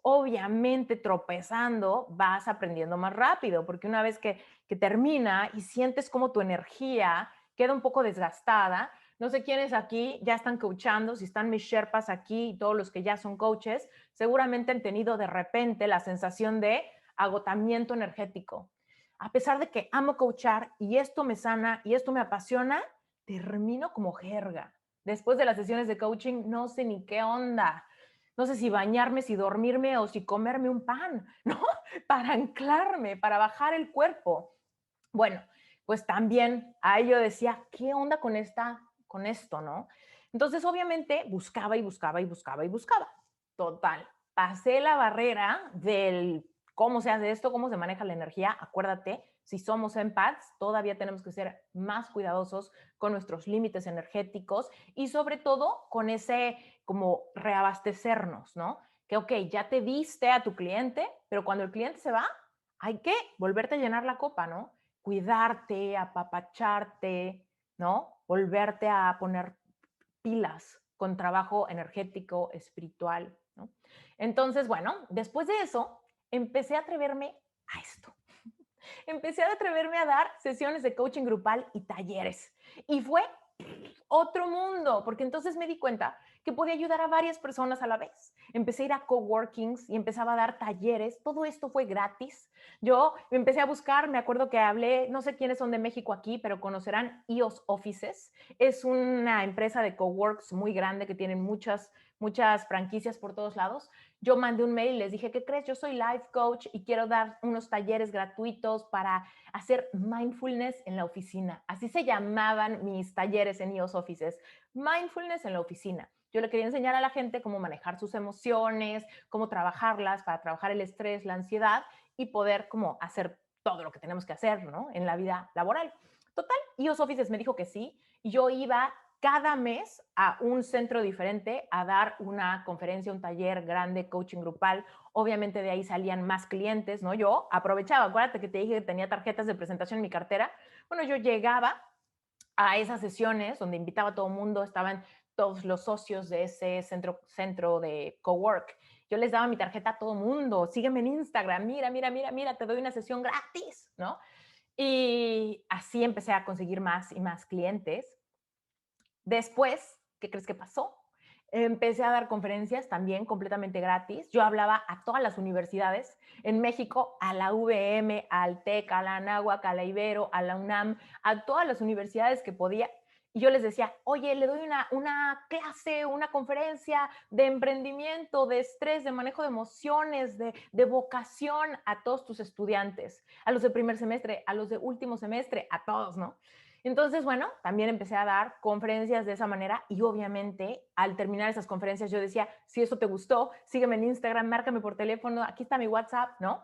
obviamente tropezando vas aprendiendo más rápido, porque una vez que termina y sientes como tu energía queda un poco desgastada, no sé quiénes aquí ya están coachando, si están mis Sherpas aquí y todos los que ya son coaches, seguramente han tenido de repente la sensación de agotamiento energético. A pesar de que amo coachar y esto me sana y esto me apasiona, termino como jerga. Después de las sesiones de coaching, no sé ni qué onda. No sé si bañarme, si dormirme o si comerme un pan, ¿no? Para anclarme, para bajar el cuerpo. Bueno, pues también a ello decía, ¿qué onda con esto, no? Entonces, obviamente, buscaba y buscaba y buscaba y buscaba. Total, pasé la barrera del cómo se hace esto, cómo se maneja la energía. Acuérdate, si somos empaths, todavía tenemos que ser más cuidadosos con nuestros límites energéticos y sobre todo con ese como reabastecernos, ¿no? Que, ok, ya te diste a tu cliente, pero cuando el cliente se va, hay que volverte a llenar la copa, ¿no? Cuidarte, apapacharte, ¿no? Volverte a poner pilas con trabajo energético, espiritual, ¿no? Entonces, bueno, después de eso, empecé a atreverme a esto. Empecé a atreverme a dar sesiones de coaching grupal y talleres. Y fue otro mundo, porque entonces me di cuenta que podía ayudar a varias personas a la vez. Empecé a ir a coworkings y empezaba a dar talleres. Todo esto fue gratis. Yo me empecé a buscar, me acuerdo que hablé, no sé quiénes son de México aquí, pero conocerán EOS Offices. Es una empresa de coworks muy grande que tienen muchas franquicias por todos lados. Yo mandé un mail y les dije, ¿qué crees? Yo soy life coach y quiero dar unos talleres gratuitos para hacer mindfulness en la oficina. Así se llamaban mis talleres en EOS Offices, mindfulness en la oficina. Yo le quería enseñar a la gente cómo manejar sus emociones, cómo trabajarlas para trabajar el estrés, la ansiedad y poder como hacer todo lo que tenemos que hacer, ¿no? En la vida laboral. Total, EOS Offices me dijo que sí y yo iba cada mes a un centro diferente a dar una conferencia, un taller grande, coaching grupal. Obviamente de ahí salían más clientes, ¿no? Yo aprovechaba, acuérdate que te dije que tenía tarjetas de presentación en mi cartera. Bueno, yo llegaba a esas sesiones donde invitaba a todo el mundo, estaban todos los socios de ese centro de cowork. Yo les daba mi tarjeta a todo el mundo, sígueme en Instagram, mira, te doy una sesión gratis, ¿no? Y así empecé a conseguir más y más clientes. Después, ¿qué crees que pasó? Empecé a dar conferencias también completamente gratis. Yo hablaba a todas las universidades en México, a la UVM, al TEC, a la Anáhuac, a la Ibero, a la UNAM, a todas las universidades que podía. Y yo les decía, oye, le doy una clase, una conferencia de emprendimiento, de estrés, de manejo de emociones, de vocación a todos tus estudiantes, a los de primer semestre, a los de último semestre, a todos, ¿no? Entonces, bueno, también empecé a dar conferencias de esa manera y obviamente al terminar esas conferencias yo decía, si eso te gustó, sígueme en Instagram, márcame por teléfono, aquí está mi WhatsApp, ¿no?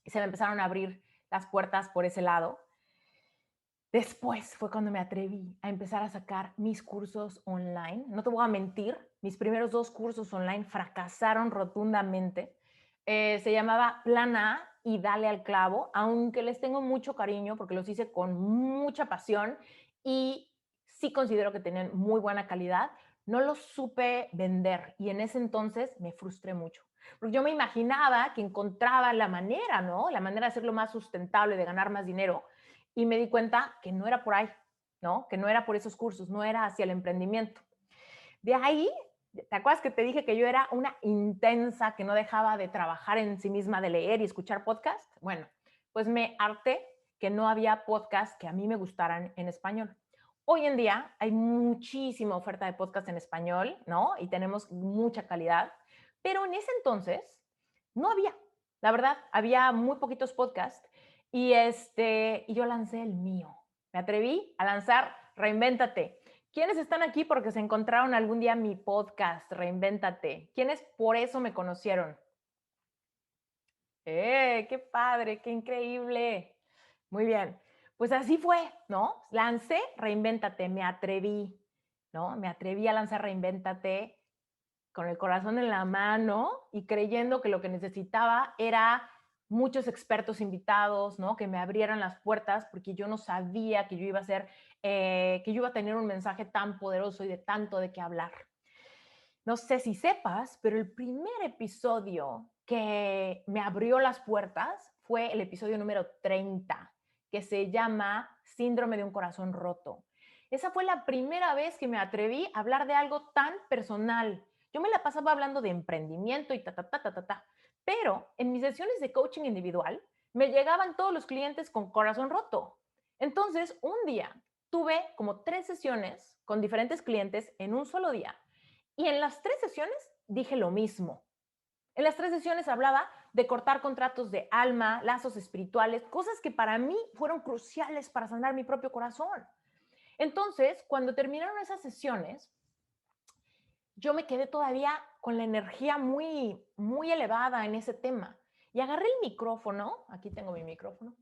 Y se me empezaron a abrir las puertas por ese lado. Después fue cuando me atreví a empezar a sacar mis cursos online. No te voy a mentir, mis primeros 2 cursos online fracasaron rotundamente. Se llamaba Plan A y Dale al Clavo, aunque les tengo mucho cariño porque los hice con mucha pasión y sí considero que tenían muy buena calidad. No los supe vender y en ese entonces me frustré mucho. Porque yo me imaginaba que encontraba la manera, ¿no? La manera de hacerlo más sustentable, de ganar más dinero y me di cuenta que no era por ahí, ¿no? Que no era por esos cursos, no era hacia el emprendimiento. De ahí, ¿te acuerdas que te dije que yo era una intensa que no dejaba de trabajar en sí misma, de leer y escuchar podcast? Bueno, pues me harté que no había podcast que a mí me gustaran en español. Hoy en día hay muchísima oferta de podcast en español, ¿no? Y tenemos mucha calidad, pero en ese entonces no había. La verdad, había muy poquitos podcasts y yo lancé el mío. Me atreví a lanzar Reinvéntate. ¿Quiénes están aquí porque se encontraron algún día mi podcast, Reinvéntate? ¿Quiénes por eso me conocieron? ¡Qué padre! ¡Qué increíble! Muy bien. Pues así fue, ¿no? Lancé Reinvéntate, me atreví, ¿no? Me atreví a lanzar Reinvéntate con el corazón en la mano y creyendo que lo que necesitaba era muchos expertos invitados, ¿no? Que me abrieran las puertas porque yo no sabía que yo iba a ser, que yo iba a tener un mensaje tan poderoso y de tanto de qué hablar. No sé si sepas, pero el primer episodio que me abrió las puertas fue el episodio número 30, que se llama Síndrome de un corazón roto. Esa fue la primera vez que me atreví a hablar de algo tan personal. Yo me la pasaba hablando de emprendimiento y ta. Pero en mis sesiones de coaching individual me llegaban todos los clientes con corazón roto. Entonces, un día tuve como 3 sesiones con diferentes clientes en un solo día y en las 3 sesiones dije lo mismo. En las 3 sesiones hablaba de cortar contratos de alma, lazos espirituales, cosas que para mí fueron cruciales para sanar mi propio corazón. Entonces, cuando terminaron esas sesiones, yo me quedé todavía con la energía muy elevada en ese tema. y agarré el micrófono, aquí tengo mi micrófono,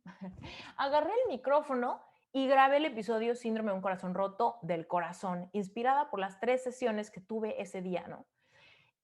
agarré el micrófono y grabé el episodio Síndrome de un corazón roto del corazón, inspirada por las 3 sesiones que tuve ese día, ¿no?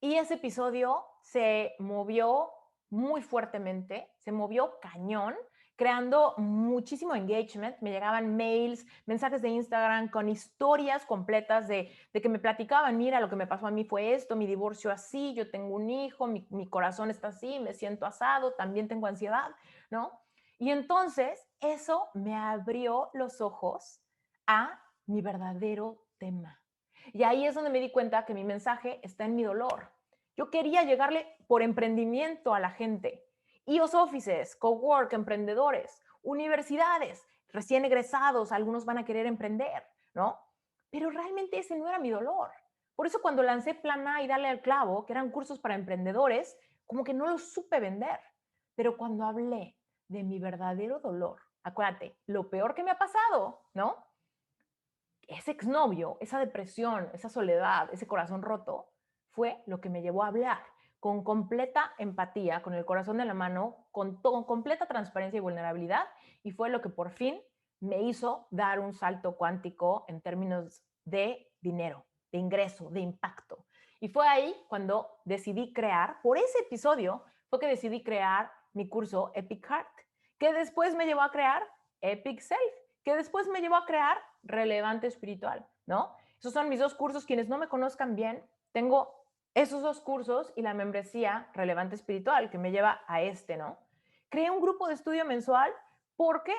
Y ese episodio se movió muy fuertemente, se movió cañón, creando muchísimo engagement. Me llegaban mails, mensajes de Instagram con historias completas de que me platicaban, mira, lo que me pasó a mí fue esto, mi divorcio así, yo tengo un hijo, mi corazón está así, me siento asado, también tengo ansiedad, ¿no? Y entonces eso me abrió los ojos a mi verdadero tema. Y ahí es donde me di cuenta que mi mensaje está en mi dolor. Yo quería llegarle por emprendimiento a la gente. EOS offices, cowork, emprendedores, universidades, recién egresados, algunos van a querer emprender, ¿no? Pero realmente ese no era mi dolor. Por eso cuando lancé Plan A y Dale al Clavo, que eran cursos para emprendedores, como que no los supe vender. Pero cuando hablé de mi verdadero dolor, acuérdate, lo peor que me ha pasado, ¿no? Ese exnovio, esa depresión, esa soledad, ese corazón roto, fue lo que me llevó a hablar con completa empatía, con el corazón en la mano, con completa transparencia y vulnerabilidad, y fue lo que por fin me hizo dar un salto cuántico en términos de dinero, de ingreso, de impacto. Y fue ahí cuando decidí crear, por ese episodio, fue que decidí crear mi curso Epic Heart, que después me llevó a crear Epic Self, que después me llevó a crear Relevante Espiritual, ¿no? Esos son mis 2 cursos. Quienes no me conozcan bien, tengo esos 2 cursos y la membresía Relevante Espiritual que me lleva a este, ¿no? Creé un grupo de estudio mensual. ¿Por qué?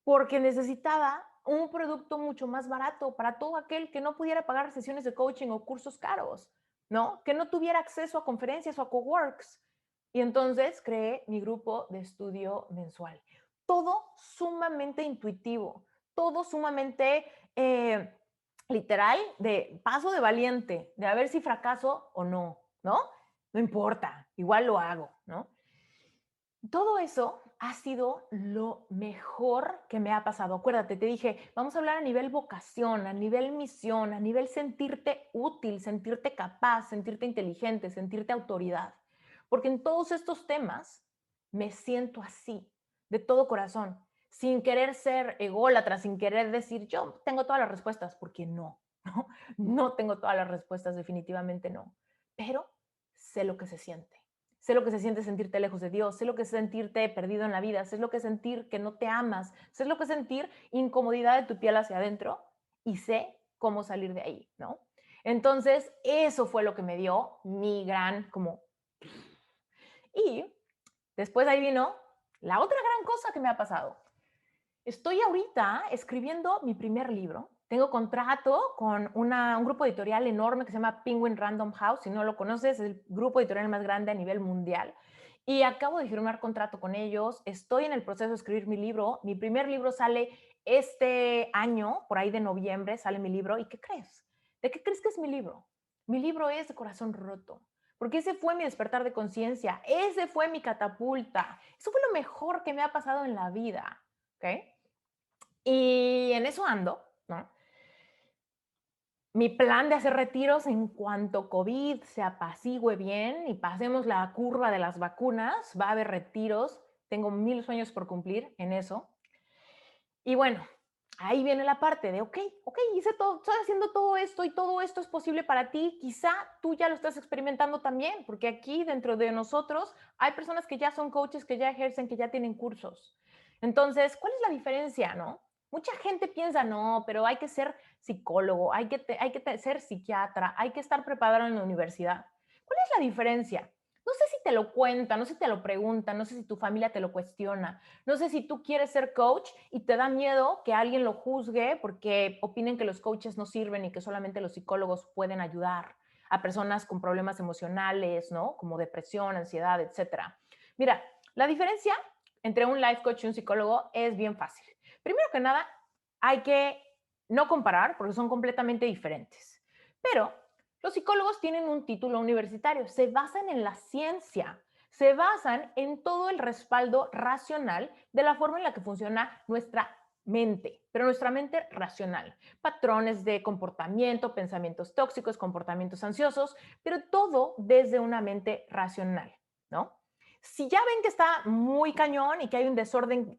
Porque necesitaba un producto mucho más barato para todo aquel que no pudiera pagar sesiones de coaching o cursos caros, ¿no? Que no tuviera acceso a conferencias o a coworks. Y entonces creé mi grupo de estudio mensual. Todo sumamente intuitivo, todo sumamente literal de paso de valiente, de a ver si fracaso o no, ¿no? No importa, igual lo hago, ¿no? Todo eso ha sido lo mejor que me ha pasado. Acuérdate, te dije, vamos a hablar a nivel vocación, a nivel misión, a nivel sentirte útil, sentirte capaz, sentirte inteligente, sentirte autoridad. Porque en todos estos temas me siento así, de todo corazón, sin querer ser ególatra, sin querer decir yo tengo todas las respuestas, porque no, no, no tengo todas las respuestas, definitivamente no. Pero sé lo que se siente. Sé lo que se siente sentirte lejos de Dios, sé lo que es sentirte perdido en la vida, sé lo que es sentir que no te amas, sé lo que es sentir incomodidad de tu piel hacia adentro y sé cómo salir de ahí, ¿no? Entonces, eso fue lo que me dio mi gran como... Y después ahí vino la otra gran cosa que me ha pasado. Estoy ahorita escribiendo mi primer libro. Tengo contrato con un grupo editorial enorme que se llama Penguin Random House. Si no lo conoces, es el grupo editorial más grande a nivel mundial. Y acabo de firmar contrato con ellos. Estoy en el proceso de escribir mi libro. Mi primer libro sale este año, por ahí de noviembre, sale mi libro. ¿Y qué crees? ¿De qué crees que es mi libro? Mi libro es de corazón roto. Porque ese fue mi despertar de conciencia. Ese fue mi catapulta. Eso fue lo mejor que me ha pasado en la vida. ¿Ok? Y en eso ando, ¿no? Mi plan de hacer retiros en cuanto COVID se apacigüe bien y pasemos la curva de las vacunas, va a haber retiros. Tengo 1000 sueños por cumplir en eso. Y bueno, ahí viene la parte de, ok, hice todo, estoy haciendo todo esto y todo esto es posible para ti. Quizá tú ya lo estás experimentando también, porque aquí dentro de nosotros hay personas que ya son coaches, que ya ejercen, que ya tienen cursos. Entonces, ¿cuál es la diferencia, no? Mucha gente piensa, no, pero hay que ser psicólogo, hay que ser psiquiatra, hay que estar preparado en la universidad. ¿Cuál es la diferencia? No sé si te lo cuentan, no sé si te lo preguntan, no sé si tu familia te lo cuestiona, no sé si tú quieres ser coach y te da miedo que alguien lo juzgue porque opinen que los coaches no sirven y que solamente los psicólogos pueden ayudar a personas con problemas emocionales, ¿no? Como depresión, ansiedad, etcétera. Mira, la diferencia entre un life coach y un psicólogo es bien fácil. Primero que nada, hay que no comparar porque son completamente diferentes. Pero los psicólogos tienen un título universitario, se basan en la ciencia, se basan en todo el respaldo racional de la forma en la que funciona nuestra mente, pero nuestra mente racional. Patrones de comportamiento, pensamientos tóxicos, comportamientos ansiosos, pero todo desde una mente racional, ¿no? Si ya ven que está muy cañón y que hay un desorden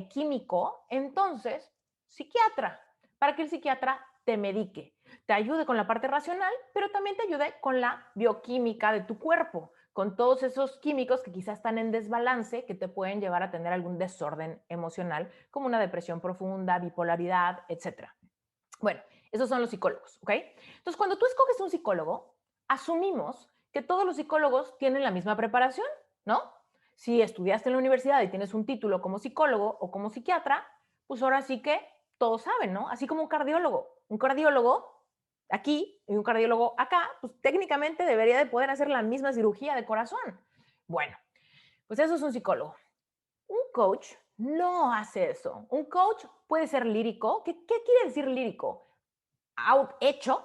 químico, entonces, psiquiatra, para que el psiquiatra te medique, te ayude con la parte racional, pero también te ayude con la bioquímica de tu cuerpo, con todos esos químicos que quizás están en desbalance, que te pueden llevar a tener algún desorden emocional, como una depresión profunda, bipolaridad, etcétera. Bueno, esos son los psicólogos, ¿ok? Entonces, cuando tú escoges un psicólogo, asumimos que todos los psicólogos tienen la misma preparación, ¿no? Si estudiaste en la universidad y tienes un título como psicólogo o como psiquiatra, pues ahora sí que todos saben, ¿no? Así como un cardiólogo. Un cardiólogo aquí y un cardiólogo acá, pues técnicamente debería de poder hacer la misma cirugía de corazón. Bueno, pues eso es un psicólogo. Un coach no hace eso. Un coach puede ser lírico. ¿Qué quiere decir lírico? Hecho,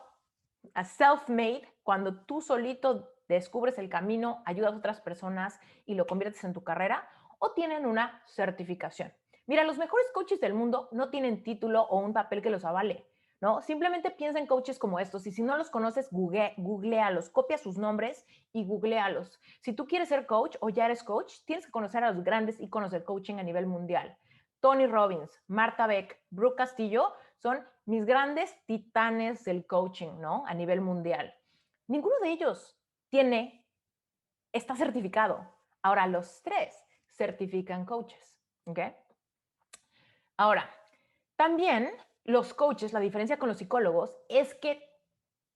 a self-made, cuando tú solito descubres el camino, ayudas a otras personas y lo conviertes en tu carrera, o tienen una certificación. Mira, los mejores coaches del mundo no tienen título o un papel que los avale, ¿no? Simplemente piensa en coaches como estos y si no los conoces, googlealos, copia sus nombres y googlealos. Si tú quieres ser coach o ya eres coach, tienes que conocer a los grandes íconos del coaching a nivel mundial. Tony Robbins, Marta Beck, Brooke Castillo son mis grandes titanes del coaching, ¿no? A nivel mundial. Ninguno de ellos está certificado. Ahora, los tres certifican coaches, ¿ok? Ahora, también los coaches, la diferencia con los psicólogos es que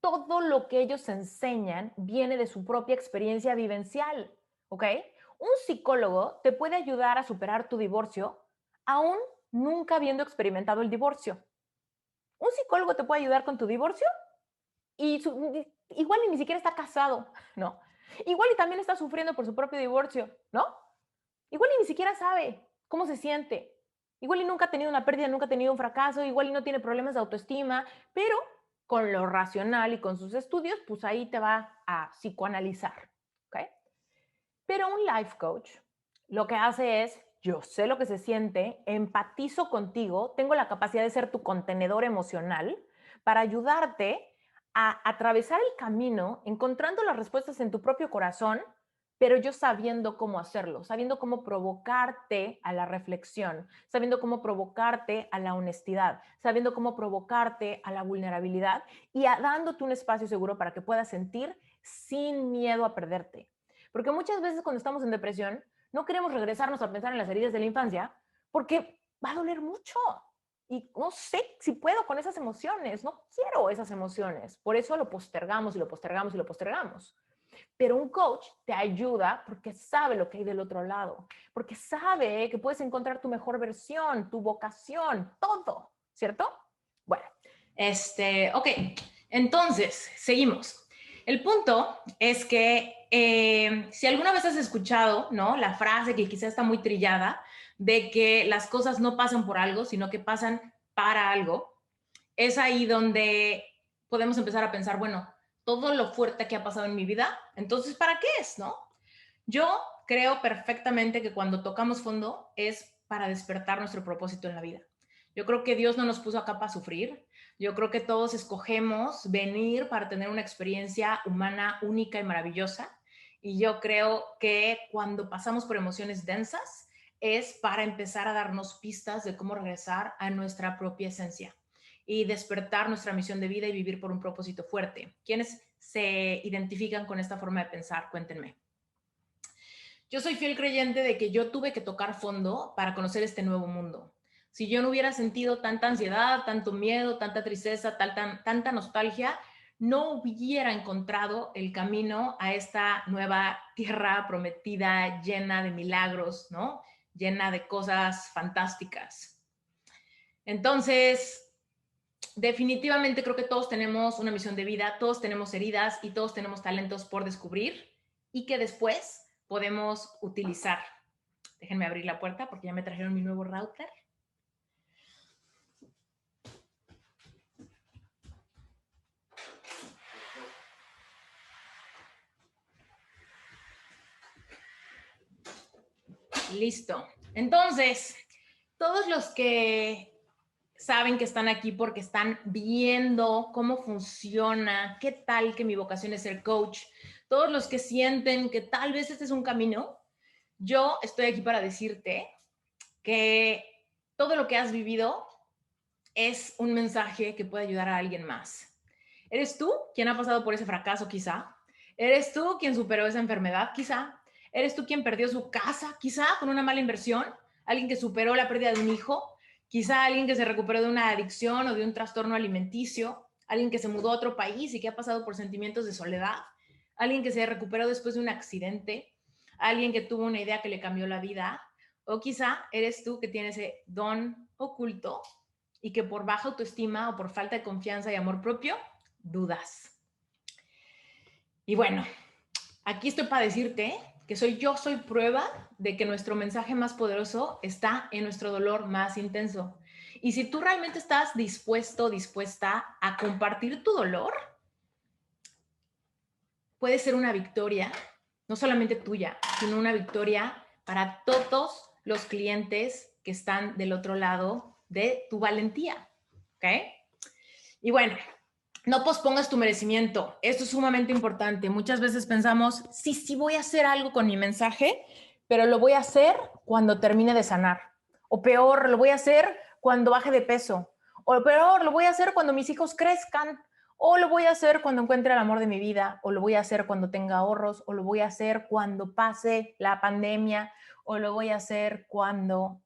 todo lo que ellos enseñan viene de su propia experiencia vivencial, ¿ok? Un psicólogo te puede ayudar a superar tu divorcio aún nunca habiendo experimentado el divorcio. Un psicólogo te puede ayudar con tu divorcio y igual ni siquiera está casado, ¿no? Igual y también está sufriendo por su propio divorcio, ¿no? Igual y ni siquiera sabe cómo se siente. Igual y nunca ha tenido una pérdida, nunca ha tenido un fracaso, igual y no tiene problemas de autoestima, pero con lo racional y con sus estudios, pues ahí te va a psicoanalizar, ¿ok? Pero un life coach lo que hace es, yo sé lo que se siente, empatizo contigo, tengo la capacidad de ser tu contenedor emocional para ayudarte a atravesar el camino, encontrando las respuestas en tu propio corazón, pero yo sabiendo cómo hacerlo, sabiendo cómo provocarte a la reflexión, sabiendo cómo provocarte a la honestidad, sabiendo cómo provocarte a la vulnerabilidad y dándote un espacio seguro para que puedas sentir sin miedo a perderte. Porque muchas veces cuando estamos en depresión, no queremos regresarnos a pensar en las heridas de la infancia porque va a doler mucho. Y no sé si puedo con esas emociones, no quiero esas emociones. Por eso lo postergamos y lo postergamos y lo postergamos. Pero un coach te ayuda porque sabe lo que hay del otro lado, porque sabe que puedes encontrar tu mejor versión, tu vocación, todo, ¿cierto? Bueno, ok, entonces, seguimos. El punto es que si alguna vez has escuchado, ¿no? La frase que quizás está muy trillada de que las cosas no pasan por algo, sino que pasan para algo, es ahí donde podemos empezar a pensar, bueno, todo lo fuerte que ha pasado en mi vida, entonces, ¿para qué es, no? Yo creo perfectamente que cuando tocamos fondo es para despertar nuestro propósito en la vida. Yo creo que Dios no nos puso acá para sufrir. Yo creo que todos escogemos venir para tener una experiencia humana única y maravillosa. Y yo creo que cuando pasamos por emociones densas es para empezar a darnos pistas de cómo regresar a nuestra propia esencia y despertar nuestra misión de vida y vivir por un propósito fuerte. ¿Quiénes se identifican con esta forma de pensar? Cuéntenme. Yo soy fiel creyente de que yo tuve que tocar fondo para conocer este nuevo mundo. Si yo no hubiera sentido tanta ansiedad, tanto miedo, tanta tristeza, tanta nostalgia, no hubiera encontrado el camino a esta nueva tierra prometida, llena de milagros, ¿no? Llena de cosas fantásticas. Entonces, definitivamente creo que todos tenemos una misión de vida, todos tenemos heridas y todos tenemos talentos por descubrir y que después podemos utilizar. Déjenme abrir la puerta porque ya me trajeron mi nuevo router. Listo. Entonces, todos los que saben que están aquí porque están viendo cómo funciona, qué tal que mi vocación es ser coach, todos los que sienten que tal vez este es un camino, yo estoy aquí para decirte que todo lo que has vivido es un mensaje que puede ayudar a alguien más. ¿Eres tú quien ha pasado por ese fracaso quizá? ¿Eres tú quien superó esa enfermedad quizá? ¿Eres tú quien perdió su casa quizá con una mala inversión? ¿Alguien que superó la pérdida de un hijo? Quizá alguien que se recuperó de una adicción o de un trastorno alimenticio. ¿Alguien que se mudó a otro país y que ha pasado por sentimientos de soledad? ¿Alguien que se recuperó después de un accidente? ¿Alguien que tuvo una idea que le cambió la vida? O quizá eres tú que tienes ese don oculto y que por baja autoestima o por falta de confianza y amor propio, dudas. Y bueno, aquí estoy para decirte que soy prueba de que nuestro mensaje más poderoso está en nuestro dolor más intenso. Y si tú realmente estás dispuesto, dispuesta a compartir tu dolor, puede ser una victoria, no solamente tuya, sino una victoria para todos los clientes que están del otro lado de tu valentía. ¿Ok? Y bueno, no pospongas tu merecimiento. Esto es sumamente importante. Muchas veces pensamos, sí, sí voy a hacer algo con mi mensaje, pero lo voy a hacer cuando termine de sanar. O peor, lo voy a hacer cuando baje de peso. O peor, lo voy a hacer cuando mis hijos crezcan. O lo voy a hacer cuando encuentre el amor de mi vida. O lo voy a hacer cuando tenga ahorros. O lo voy a hacer cuando pase la pandemia. O lo voy a hacer cuando.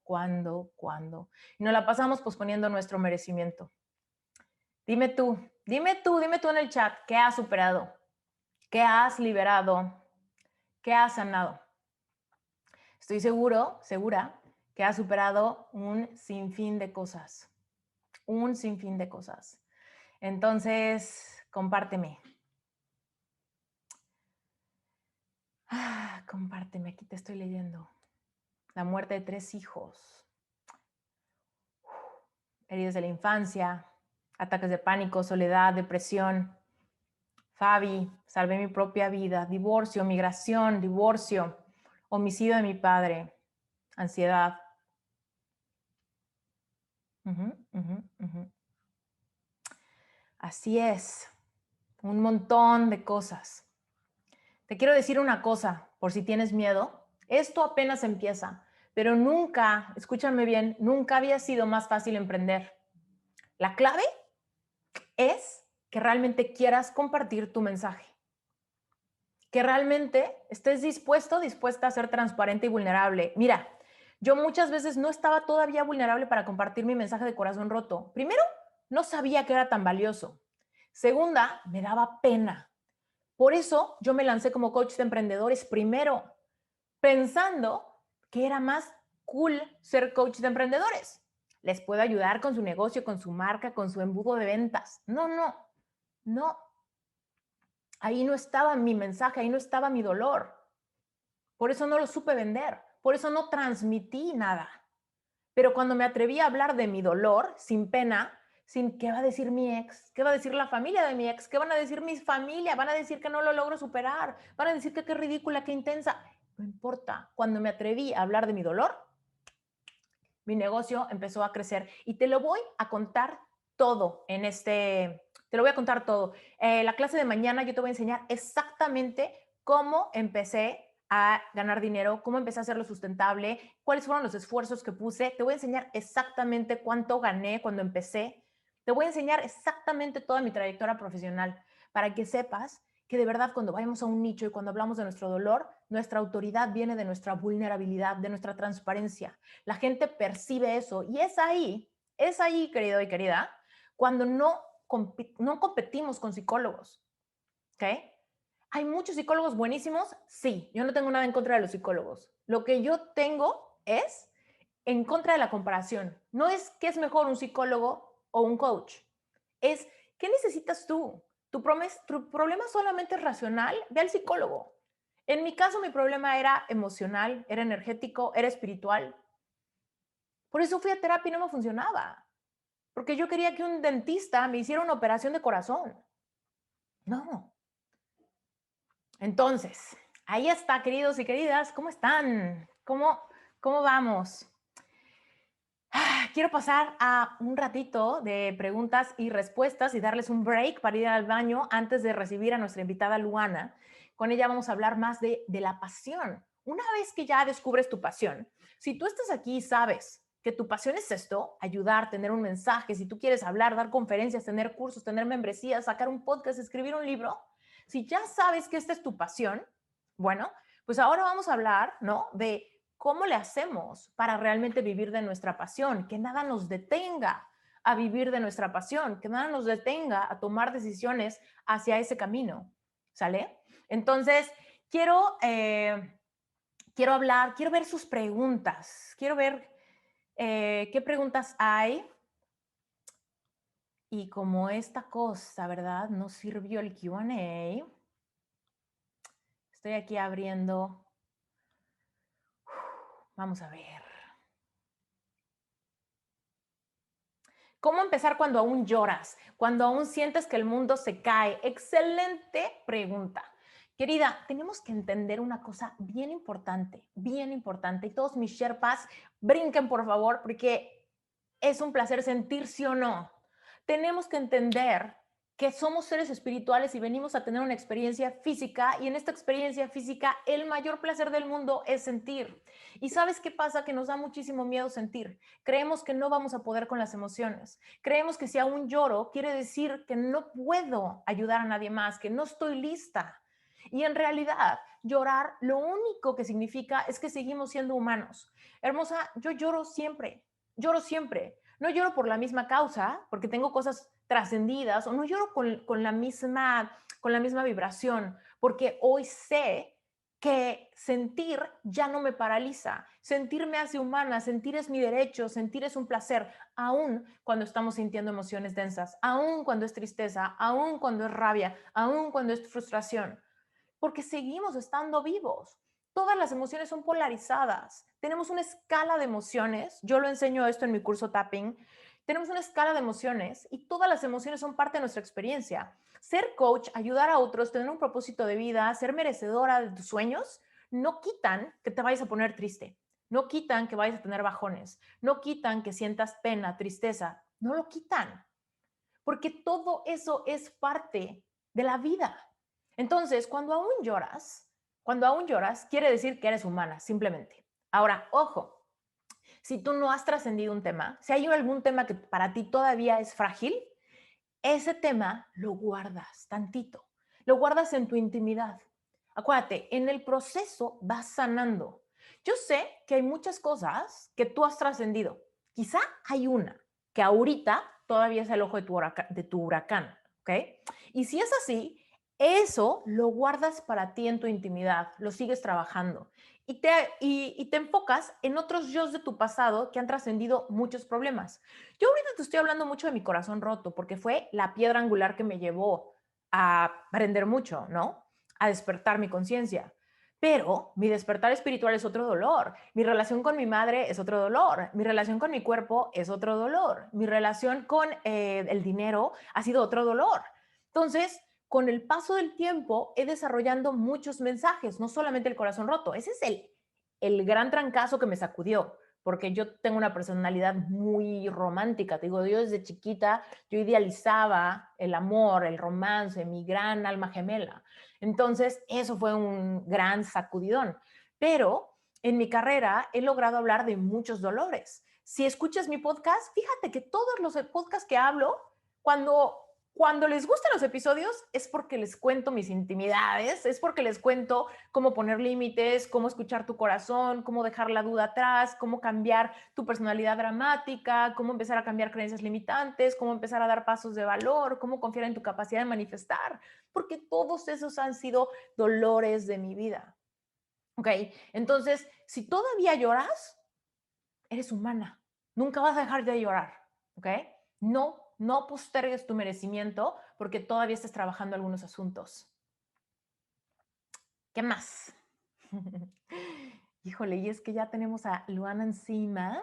Y nos la pasamos posponiendo nuestro merecimiento. Dime tú en el chat, ¿qué has superado? ¿Qué has liberado? ¿Qué has sanado? Estoy segura, que has superado un sinfín de cosas. Un sinfín de cosas. Entonces, compárteme. Compárteme, aquí te estoy leyendo. La muerte de 3 hijos. Heridas de la infancia, ataques de pánico, soledad, depresión. Fabi, salvé mi propia vida, divorcio, migración, divorcio, homicidio de mi padre, ansiedad. Así es, un montón de cosas. Te quiero decir una cosa, por si tienes miedo, esto apenas empieza, pero nunca, escúchame bien, nunca había sido más fácil emprender. La clave es que realmente quieras compartir tu mensaje. Que realmente estés dispuesta a ser transparente y vulnerable. Mira, yo muchas veces no estaba todavía vulnerable para compartir mi mensaje de corazón roto. Primero, no sabía que era tan valioso. Segunda, me daba pena. Por eso yo me lancé como coach de emprendedores primero, pensando que era más cool ser coach de emprendedores. Les puedo ayudar con su negocio, con su marca, con su embudo de ventas. No. Ahí no estaba mi mensaje, ahí no estaba mi dolor. Por eso no lo supe vender, por eso no transmití nada. Pero cuando me atreví a hablar de mi dolor, sin pena, sin qué va a decir mi ex, qué va a decir la familia de mi ex, qué van a decir mi familia, van a decir que no lo logro superar, van a decir que qué ridícula, qué intensa. No importa, cuando me atreví a hablar de mi dolor, mi negocio empezó a crecer y te lo voy a contar todo te lo voy a contar todo. La clase de mañana yo te voy a enseñar exactamente cómo empecé a ganar dinero, cómo empecé a hacerlo sustentable, cuáles fueron los esfuerzos que puse. Te voy a enseñar exactamente cuánto gané cuando empecé. Te voy a enseñar exactamente toda mi trayectoria profesional para que sepas que de verdad cuando vayamos a un nicho y cuando hablamos de nuestro dolor, nuestra autoridad viene de nuestra vulnerabilidad, de nuestra transparencia. La gente percibe eso y es ahí, querido y querida, cuando no competimos con psicólogos, ¿ok? ¿Hay muchos psicólogos buenísimos? Sí, yo no tengo nada en contra de los psicólogos. Lo que yo tengo es en contra de la comparación. No es qué es mejor un psicólogo o un coach. Es qué necesitas tú. Tu problema solamente es racional, ve al psicólogo. En mi caso, mi problema era emocional, era energético, era espiritual. Por eso fui a terapia y no me funcionaba. Porque yo quería que un dentista me hiciera una operación de corazón. No. Entonces, ahí está, queridos y queridas. ¿Cómo están? ¿Cómo vamos? Quiero pasar a un ratito de preguntas y respuestas y darles un break para ir al baño antes de recibir a nuestra invitada Luana. Con ella vamos a hablar más de la pasión. Una vez que ya descubres tu pasión, si tú estás aquí y sabes que tu pasión es esto, ayudar, tener un mensaje, si tú quieres hablar, dar conferencias, tener cursos, tener membresías, sacar un podcast, escribir un libro, si ya sabes que esta es tu pasión, bueno, pues ahora vamos a hablar, ¿no? De cómo le hacemos para realmente vivir de nuestra pasión, que nada nos detenga a vivir de nuestra pasión, que nada nos detenga a tomar decisiones hacia ese camino, ¿sale? Entonces, quiero, quiero hablar, quiero ver sus preguntas, quiero ver qué preguntas hay. Y como esta cosa, ¿verdad? No sirvió el Q&A, estoy aquí abriendo. Vamos a ver. ¿Cómo empezar cuando aún lloras? Cuando aún sientes que el mundo se cae. Excelente pregunta. Querida, tenemos que entender una cosa bien importante. Y todos mis Sherpas, brinquen por favor, porque es un placer sentir sí o no. Tenemos que entender que somos seres espirituales y venimos a tener una experiencia física, y en esta experiencia física el mayor placer del mundo es sentir. ¿Y sabes qué pasa? Que nos da muchísimo miedo sentir. Creemos que no vamos a poder con las emociones. Creemos que si aún lloro, quiere decir que no puedo ayudar a nadie más, que no estoy lista. Y en realidad, llorar lo único que significa es que seguimos siendo humanos. Hermosa, yo lloro siempre. Lloro siempre. No lloro por la misma causa, porque tengo cosas trascendidas, o no lloro con la misma vibración, porque hoy sé que sentir ya no me paraliza. Sentir me hace humana, sentir es mi derecho, sentir es un placer, aun cuando estamos sintiendo emociones densas, aun cuando es tristeza, aun cuando es rabia, aun cuando es frustración, porque seguimos estando vivos. Todas las emociones son polarizadas. Tenemos una escala de emociones. Yo lo enseño esto en mi curso Tapping. Tenemos una escala de emociones y todas las emociones son parte de nuestra experiencia. Ser coach, ayudar a otros, tener un propósito de vida, ser merecedora de tus sueños, no quitan que te vayas a poner triste. No quitan que vayas a tener bajones. No quitan que sientas pena, tristeza. No lo quitan. Porque todo eso es parte de la vida. Entonces, cuando aún lloras, quiere decir que eres humana, simplemente. Ahora, ojo, si tú no has trascendido un tema, si hay algún tema que para ti todavía es frágil, ese tema lo guardas tantito, lo guardas en tu intimidad. Acuérdate, en el proceso vas sanando. Yo sé que hay muchas cosas que tú has trascendido. Quizá hay una que ahorita todavía es el ojo de tu huracán, ¿ok? Y si es así, eso lo guardas para ti en tu intimidad, lo sigues trabajando y te enfocas en otros yo de tu pasado que han trascendido muchos problemas. Yo ahorita te estoy hablando mucho de mi corazón roto porque fue la piedra angular que me llevó a aprender mucho, ¿no? A despertar mi conciencia. Pero mi despertar espiritual es otro dolor. Mi relación con mi madre es otro dolor. Mi relación con mi cuerpo es otro dolor. Mi relación con el dinero ha sido otro dolor. Entonces, con el paso del tiempo, he desarrollado muchos mensajes, no solamente el corazón roto. Ese es el gran trancazo que me sacudió, porque yo tengo una personalidad muy romántica. Te digo, yo desde chiquita, yo idealizaba el amor, el romance, mi gran alma gemela. Entonces, eso fue un gran sacudidón. Pero en mi carrera he logrado hablar de muchos dolores. Si escuchas mi podcast, fíjate que todos los podcasts que hablo, cuando les gustan los episodios es porque les cuento mis intimidades, es porque les cuento cómo poner límites, cómo escuchar tu corazón, cómo dejar la duda atrás, cómo cambiar tu personalidad dramática, cómo empezar a cambiar creencias limitantes, cómo empezar a dar pasos de valor, cómo confiar en tu capacidad de manifestar, porque todos esos han sido dolores de mi vida. ¿Ok? Entonces, si todavía lloras, eres humana. Nunca vas a dejar de llorar. ¿Ok? No postergues tu merecimiento porque todavía estás trabajando algunos asuntos. ¿Qué más? Híjole, y es que ya tenemos a Luana encima,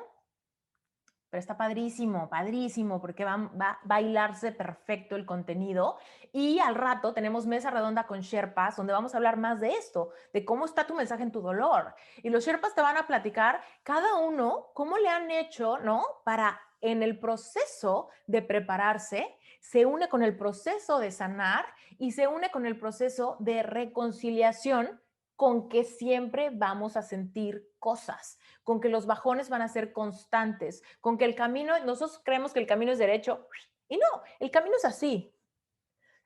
pero está padrísimo, padrísimo, porque va a bailarse perfecto el contenido. Y al rato tenemos mesa redonda con Sherpas, donde vamos a hablar más de esto, de cómo está tu mensaje en tu dolor. Y los Sherpas te van a platicar cada uno cómo le han hecho, ¿no? Para en el proceso de prepararse, se une con el proceso de sanar y se une con el proceso de reconciliación con que siempre vamos a sentir cosas, con que los bajones van a ser constantes, con que el camino, nosotros creemos que el camino es derecho y no, el camino es así.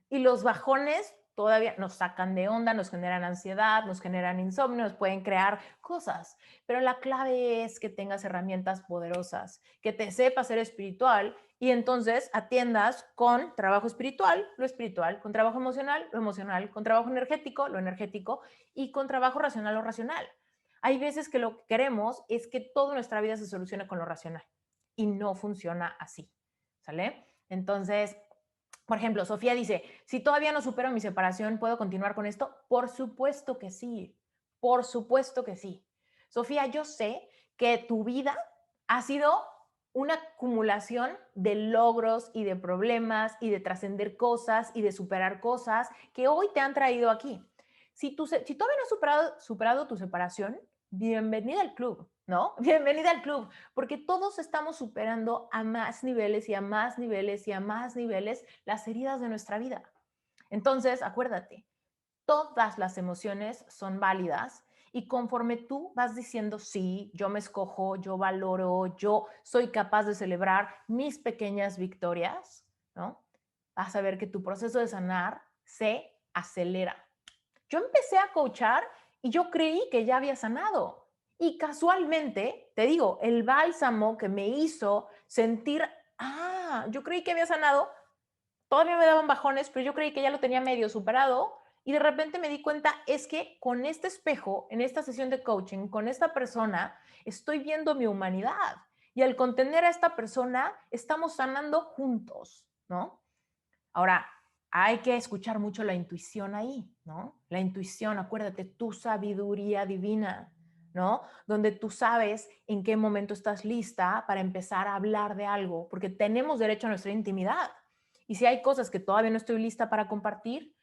Y los bajones todavía nos sacan de onda, nos generan ansiedad, nos generan insomnio, nos pueden crear cosas. Pero la clave es que tengas herramientas poderosas, que te sepas ser espiritual y entonces atiendas con trabajo espiritual, lo espiritual, con trabajo emocional, lo emocional, con trabajo energético, lo energético y con trabajo racional, lo racional. Hay veces que lo que queremos es que toda nuestra vida se solucione con lo racional y no funciona así, ¿sale? Entonces, por ejemplo, Sofía dice, si todavía no supero mi separación, ¿puedo continuar con esto? Por supuesto que sí, por supuesto que sí. Sofía, yo sé que tu vida ha sido una acumulación de logros y de problemas y de trascender cosas y de superar cosas que hoy te han traído aquí. Si todavía no has superado tu separación, bienvenida al club, ¿no? Bienvenida al club, porque todos estamos superando a más niveles y a más niveles y a más niveles las heridas de nuestra vida. Entonces, acuérdate, todas las emociones son válidas y conforme tú vas diciendo, sí, yo me escojo, yo valoro, yo soy capaz de celebrar mis pequeñas victorias, ¿no? Vas a ver que tu proceso de sanar se acelera. Yo empecé a coachar y yo creí que ya había sanado. Y casualmente, te digo, el bálsamo que me hizo sentir, yo creí que había sanado, todavía me daban bajones, pero yo creí que ya lo tenía medio superado. Y de repente me di cuenta, es que con este espejo, en esta sesión de coaching, con esta persona, estoy viendo mi humanidad. Y al contener a esta persona, estamos sanando juntos, ¿no? Ahora, hay que escuchar mucho la intuición ahí, ¿no? La intuición, acuérdate, tu sabiduría divina, ¿no? Donde tú sabes en qué momento estás lista para empezar a hablar de algo, porque tenemos derecho a nuestra intimidad. Y si hay cosas que todavía no estoy lista para compartir,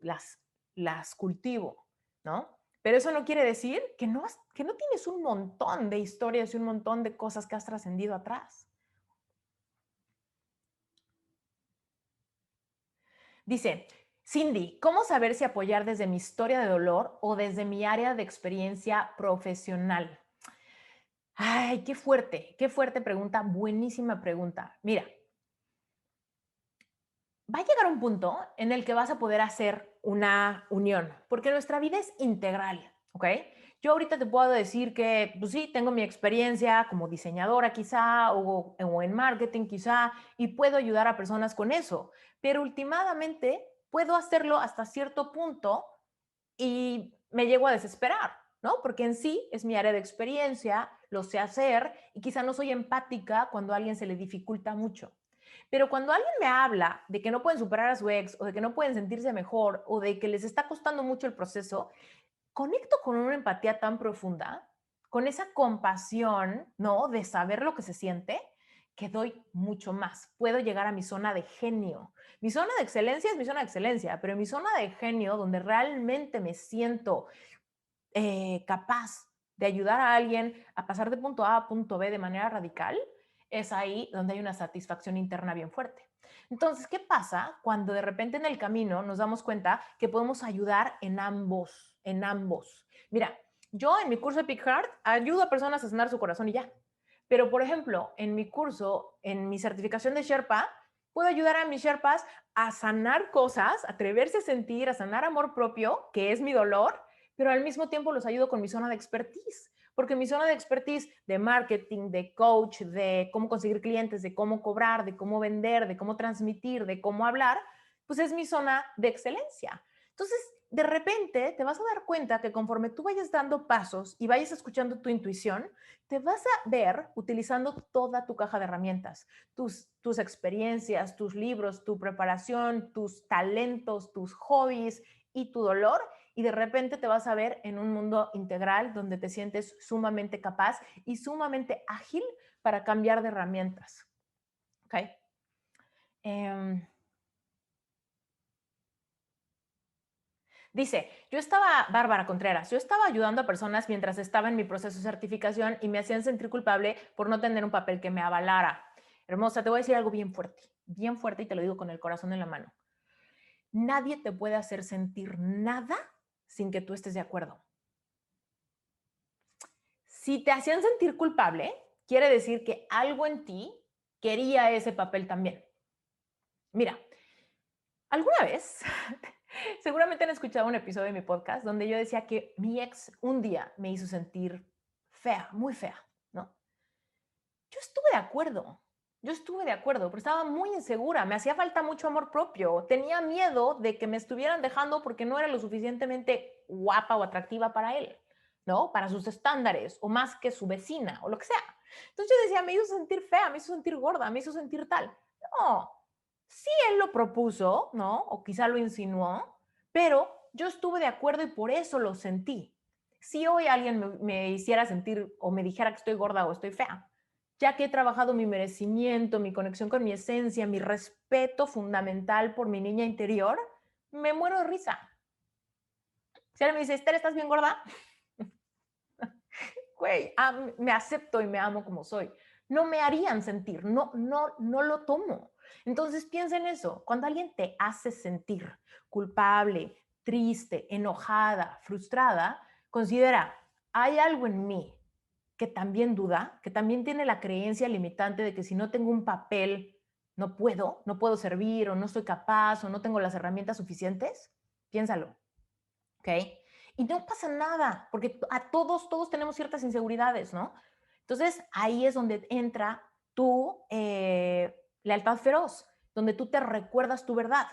las cultivo, ¿no? Pero eso no quiere decir que no tienes un montón de historias y un montón de cosas que has trascendido atrás. Dice, Cindy, ¿cómo saber si apoyar desde mi historia de dolor o desde mi área de experiencia profesional? Ay, qué fuerte pregunta, buenísima pregunta. Mira, va a llegar un punto en el que vas a poder hacer una unión, porque nuestra vida es integral, ¿ok? Yo ahorita te puedo decir que, pues sí, tengo mi experiencia como diseñadora quizá o en marketing quizá y puedo ayudar a personas con eso, pero últimamente puedo hacerlo hasta cierto punto y me llego a desesperar, ¿no? Porque en sí es mi área de experiencia, lo sé hacer y quizá no soy empática cuando a alguien se le dificulta mucho. Pero cuando alguien me habla de que no pueden superar a su ex o de que no pueden sentirse mejor o de que les está costando mucho el proceso, conecto con una empatía tan profunda, con esa compasión, ¿no? De saber lo que se siente, que doy mucho más. Puedo llegar a mi zona de genio. Mi zona de excelencia es mi zona de excelencia, pero mi zona de genio, donde realmente me siento capaz de ayudar a alguien a pasar de punto A a punto B de manera radical, es ahí donde hay una satisfacción interna bien fuerte. Entonces, ¿qué pasa cuando de repente en el camino nos damos cuenta que podemos ayudar en ambos, en ambos? Mira, yo en mi curso de Big Heart ayudo a personas a sanar su corazón y ya. Pero, por ejemplo, en mi curso, en mi certificación de Sherpa, puedo ayudar a mis Sherpas a sanar cosas, a atreverse a sentir, a sanar amor propio, que es mi dolor, pero al mismo tiempo los ayudo con mi zona de expertise, porque mi zona de expertise de marketing, de coach, de cómo conseguir clientes, de cómo cobrar, de cómo vender, de cómo transmitir, de cómo hablar, pues es mi zona de excelencia. Entonces, de repente te vas a dar cuenta que conforme tú vayas dando pasos y vayas escuchando tu intuición, te vas a ver utilizando toda tu caja de herramientas, tus experiencias, tus libros, tu preparación, tus talentos, tus hobbies y tu dolor y de repente te vas a ver en un mundo integral donde te sientes sumamente capaz y sumamente ágil para cambiar de herramientas. ¿Ok? Eh, Dice, Bárbara Contreras, yo estaba ayudando a personas mientras estaba en mi proceso de certificación y me hacían sentir culpable por no tener un papel que me avalara. Hermosa, te voy a decir algo bien fuerte y te lo digo con el corazón en la mano. Nadie te puede hacer sentir nada sin que tú estés de acuerdo. Si te hacían sentir culpable, quiere decir que algo en ti quería ese papel también. Mira, alguna vez, seguramente han escuchado un episodio de mi podcast donde yo decía que mi ex un día me hizo sentir fea, muy fea, ¿no? Yo estuve de acuerdo, pero estaba muy insegura, me hacía falta mucho amor propio, tenía miedo de que me estuvieran dejando porque no era lo suficientemente guapa o atractiva para él, ¿no? Para sus estándares, o más que su vecina, o lo que sea. Entonces yo decía, me hizo sentir fea, me hizo sentir gorda, me hizo sentir tal. No, sí él lo propuso, ¿no? O quizá lo insinuó, pero yo estuve de acuerdo y por eso lo sentí. Si hoy alguien me hiciera sentir o me dijera que estoy gorda o estoy fea, ya que he trabajado mi merecimiento, mi conexión con mi esencia, mi respeto fundamental por mi niña interior, me muero de risa. Si alguien me dice, Esther, ¿estás bien gorda? Güey, me acepto y me amo como soy. No me harían sentir, no lo tomo. Entonces piensa en eso. Cuando alguien te hace sentir culpable, triste, enojada, frustrada, considera, hay algo en mí que también duda, que también tiene la creencia limitante de que si no tengo un papel, no puedo servir o no soy capaz o no tengo las herramientas suficientes. Piénsalo, ¿ok? Y no pasa nada, porque a todos tenemos ciertas inseguridades, ¿no? Entonces ahí es donde entra tu lealtad feroz, donde tú te recuerdas tu verdad.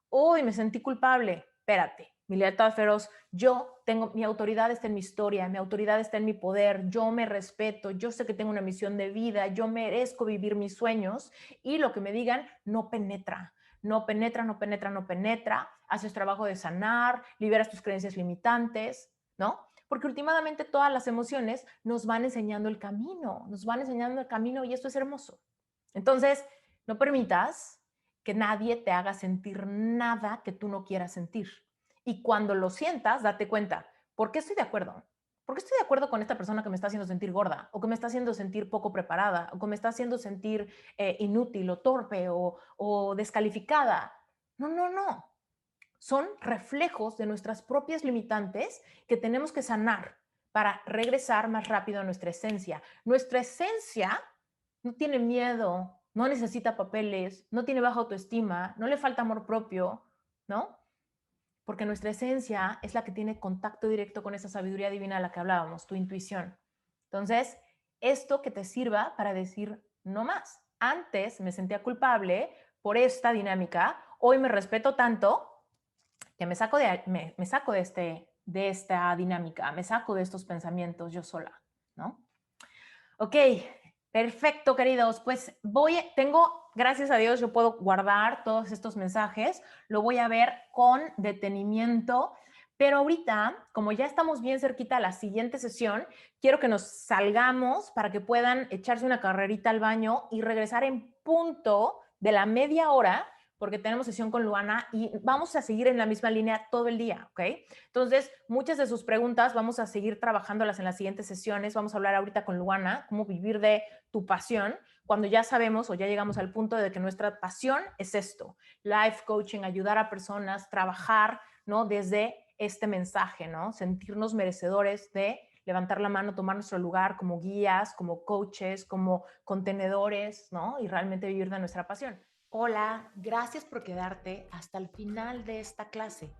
Hoy me sentí culpable, espérate, mi lealtad feroz, yo tengo, mi autoridad está en mi historia, mi autoridad está en mi poder, yo me respeto, yo sé que tengo una misión de vida, yo merezco vivir mis sueños y lo que me digan no penetra, no penetra, no penetra, no penetra, haces trabajo de sanar, liberas tus creencias limitantes, ¿no? Porque últimamente todas las emociones nos van enseñando el camino, y esto es hermoso. Entonces, no permitas que nadie te haga sentir nada que tú no quieras sentir. Y cuando lo sientas, date cuenta, ¿por qué estoy de acuerdo? ¿Por qué estoy de acuerdo con esta persona que me está haciendo sentir gorda? O que me está haciendo sentir poco preparada, o que me está haciendo sentir inútil o torpe o descalificada. No, no, no. Son reflejos de nuestras propias limitantes que tenemos que sanar para regresar más rápido a nuestra esencia. Nuestra esencia no tiene miedo, no necesita papeles, no tiene baja autoestima, no le falta amor propio, ¿no? Porque nuestra esencia es la que tiene contacto directo con esa sabiduría divina de la que hablábamos, tu intuición. Entonces, esto que te sirva para decir no más. Antes me sentía culpable por esta dinámica, hoy me respeto tanto que me saco de esta dinámica, me saco de estos pensamientos yo sola, ¿no? Ok, perfecto, queridos. Pues gracias a Dios, yo puedo guardar todos estos mensajes, lo voy a ver con detenimiento, pero ahorita, como ya estamos bien cerquita a la siguiente sesión, quiero que nos salgamos para que puedan echarse una carrerita al baño y regresar en punto de la media hora porque tenemos sesión con Luana y vamos a seguir en la misma línea todo el día, ¿ok? Entonces, muchas de sus preguntas vamos a seguir trabajándolas en las siguientes sesiones. Vamos a hablar ahorita con Luana, cómo vivir de tu pasión, cuando ya sabemos o ya llegamos al punto de que nuestra pasión es esto, life coaching, ayudar a personas, trabajar, ¿no? Desde este mensaje, ¿no? Sentirnos merecedores de levantar la mano, tomar nuestro lugar como guías, como coaches, como contenedores, ¿no? Y realmente vivir de nuestra pasión. Hola, gracias por quedarte hasta el final de esta clase.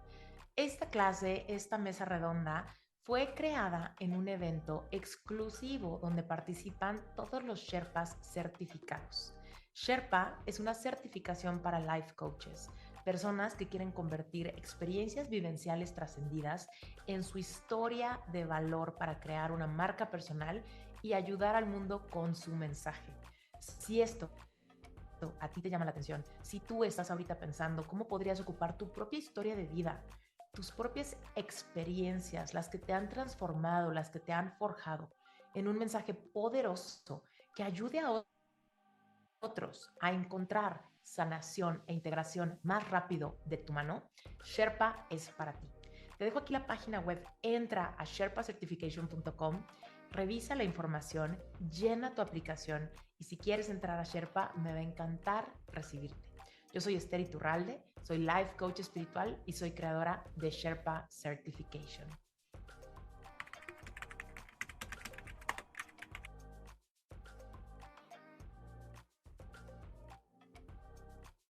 Esta mesa redonda, fue creada en un evento exclusivo donde participan todos los Sherpas certificados. Sherpa es una certificación para life coaches, personas que quieren convertir experiencias vivenciales trascendidas en su historia de valor para crear una marca personal y ayudar al mundo con su mensaje. Si esto a ti te llama la atención, si tú estás ahorita pensando cómo podrías ocupar tu propia historia de vida, tus propias experiencias, las que te han transformado, las que te han forjado, en un mensaje poderoso que ayude a otros a encontrar sanación e integración más rápido de tu mano, Sherpa es para ti. Te dejo aquí la página web, entra a sherpacertification.com, revisa la información, llena tu aplicación y si quieres entrar a Sherpa, me va a encantar recibirte. Yo soy Esther Iturralde, soy Life Coach Espiritual y soy creadora de Sherpa Certification.